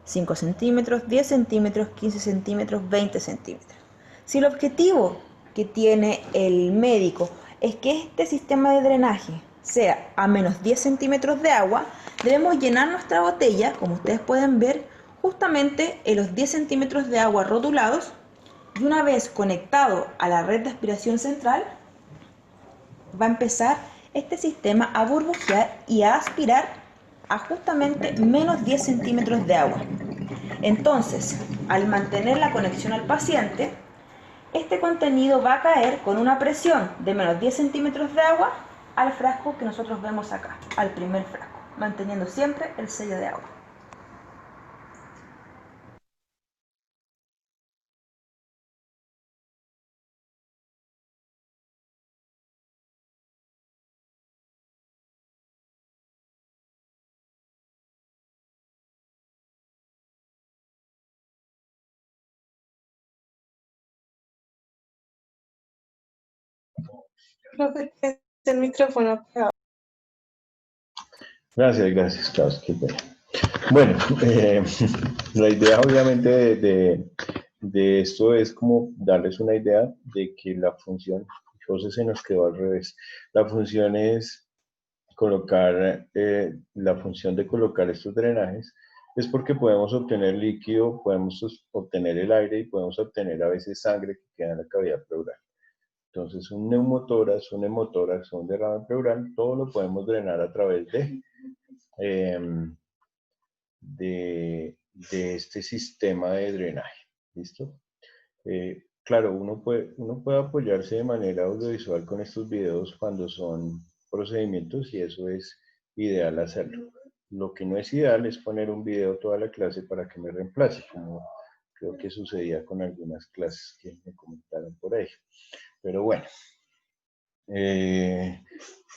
5 centímetros, 10 centímetros, 15 centímetros, 20 centímetros. Si el objetivo que tiene el médico es que este sistema de drenaje sea a menos 10 centímetros de agua, debemos llenar nuestra botella, como ustedes pueden ver, justamente en los 10 centímetros de agua rotulados, y una vez conectado a la red de aspiración central, va a empezar este sistema a burbujear y a aspirar a justamente menos 10 centímetros de agua. Entonces, al mantener la conexión al paciente, este contenido va a caer con una presión de menos 10 centímetros de agua al frasco que nosotros vemos acá, al primer frasco, manteniendo siempre el sello de agua. Profe, ¿tienes el micrófono apagado? Gracias, Klaus, qué pena. Bueno, la idea obviamente de esto es como darles una idea de que la función, José se nos quedó al revés, la función es colocar, la función de colocar estos drenajes es porque podemos obtener líquido, podemos obtener el aire y podemos obtener a veces sangre que queda en la cavidad pleural. Entonces un neumotórax, un hemotórax, un derrame pleural, todo lo podemos drenar a través de este sistema de drenaje. ¿Listo? Claro, uno puede apoyarse de manera audiovisual con estos videos cuando son procedimientos y eso es ideal hacerlo. Lo que no es ideal es poner un video toda la clase para que me reemplace, como creo que sucedía con algunas clases que me comentaron por ahí. Pero bueno,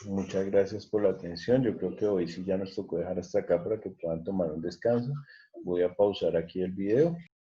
muchas gracias por la atención. Yo creo que hoy sí ya nos tocó dejar hasta acá para que puedan tomar un descanso. Voy a pausar aquí el video.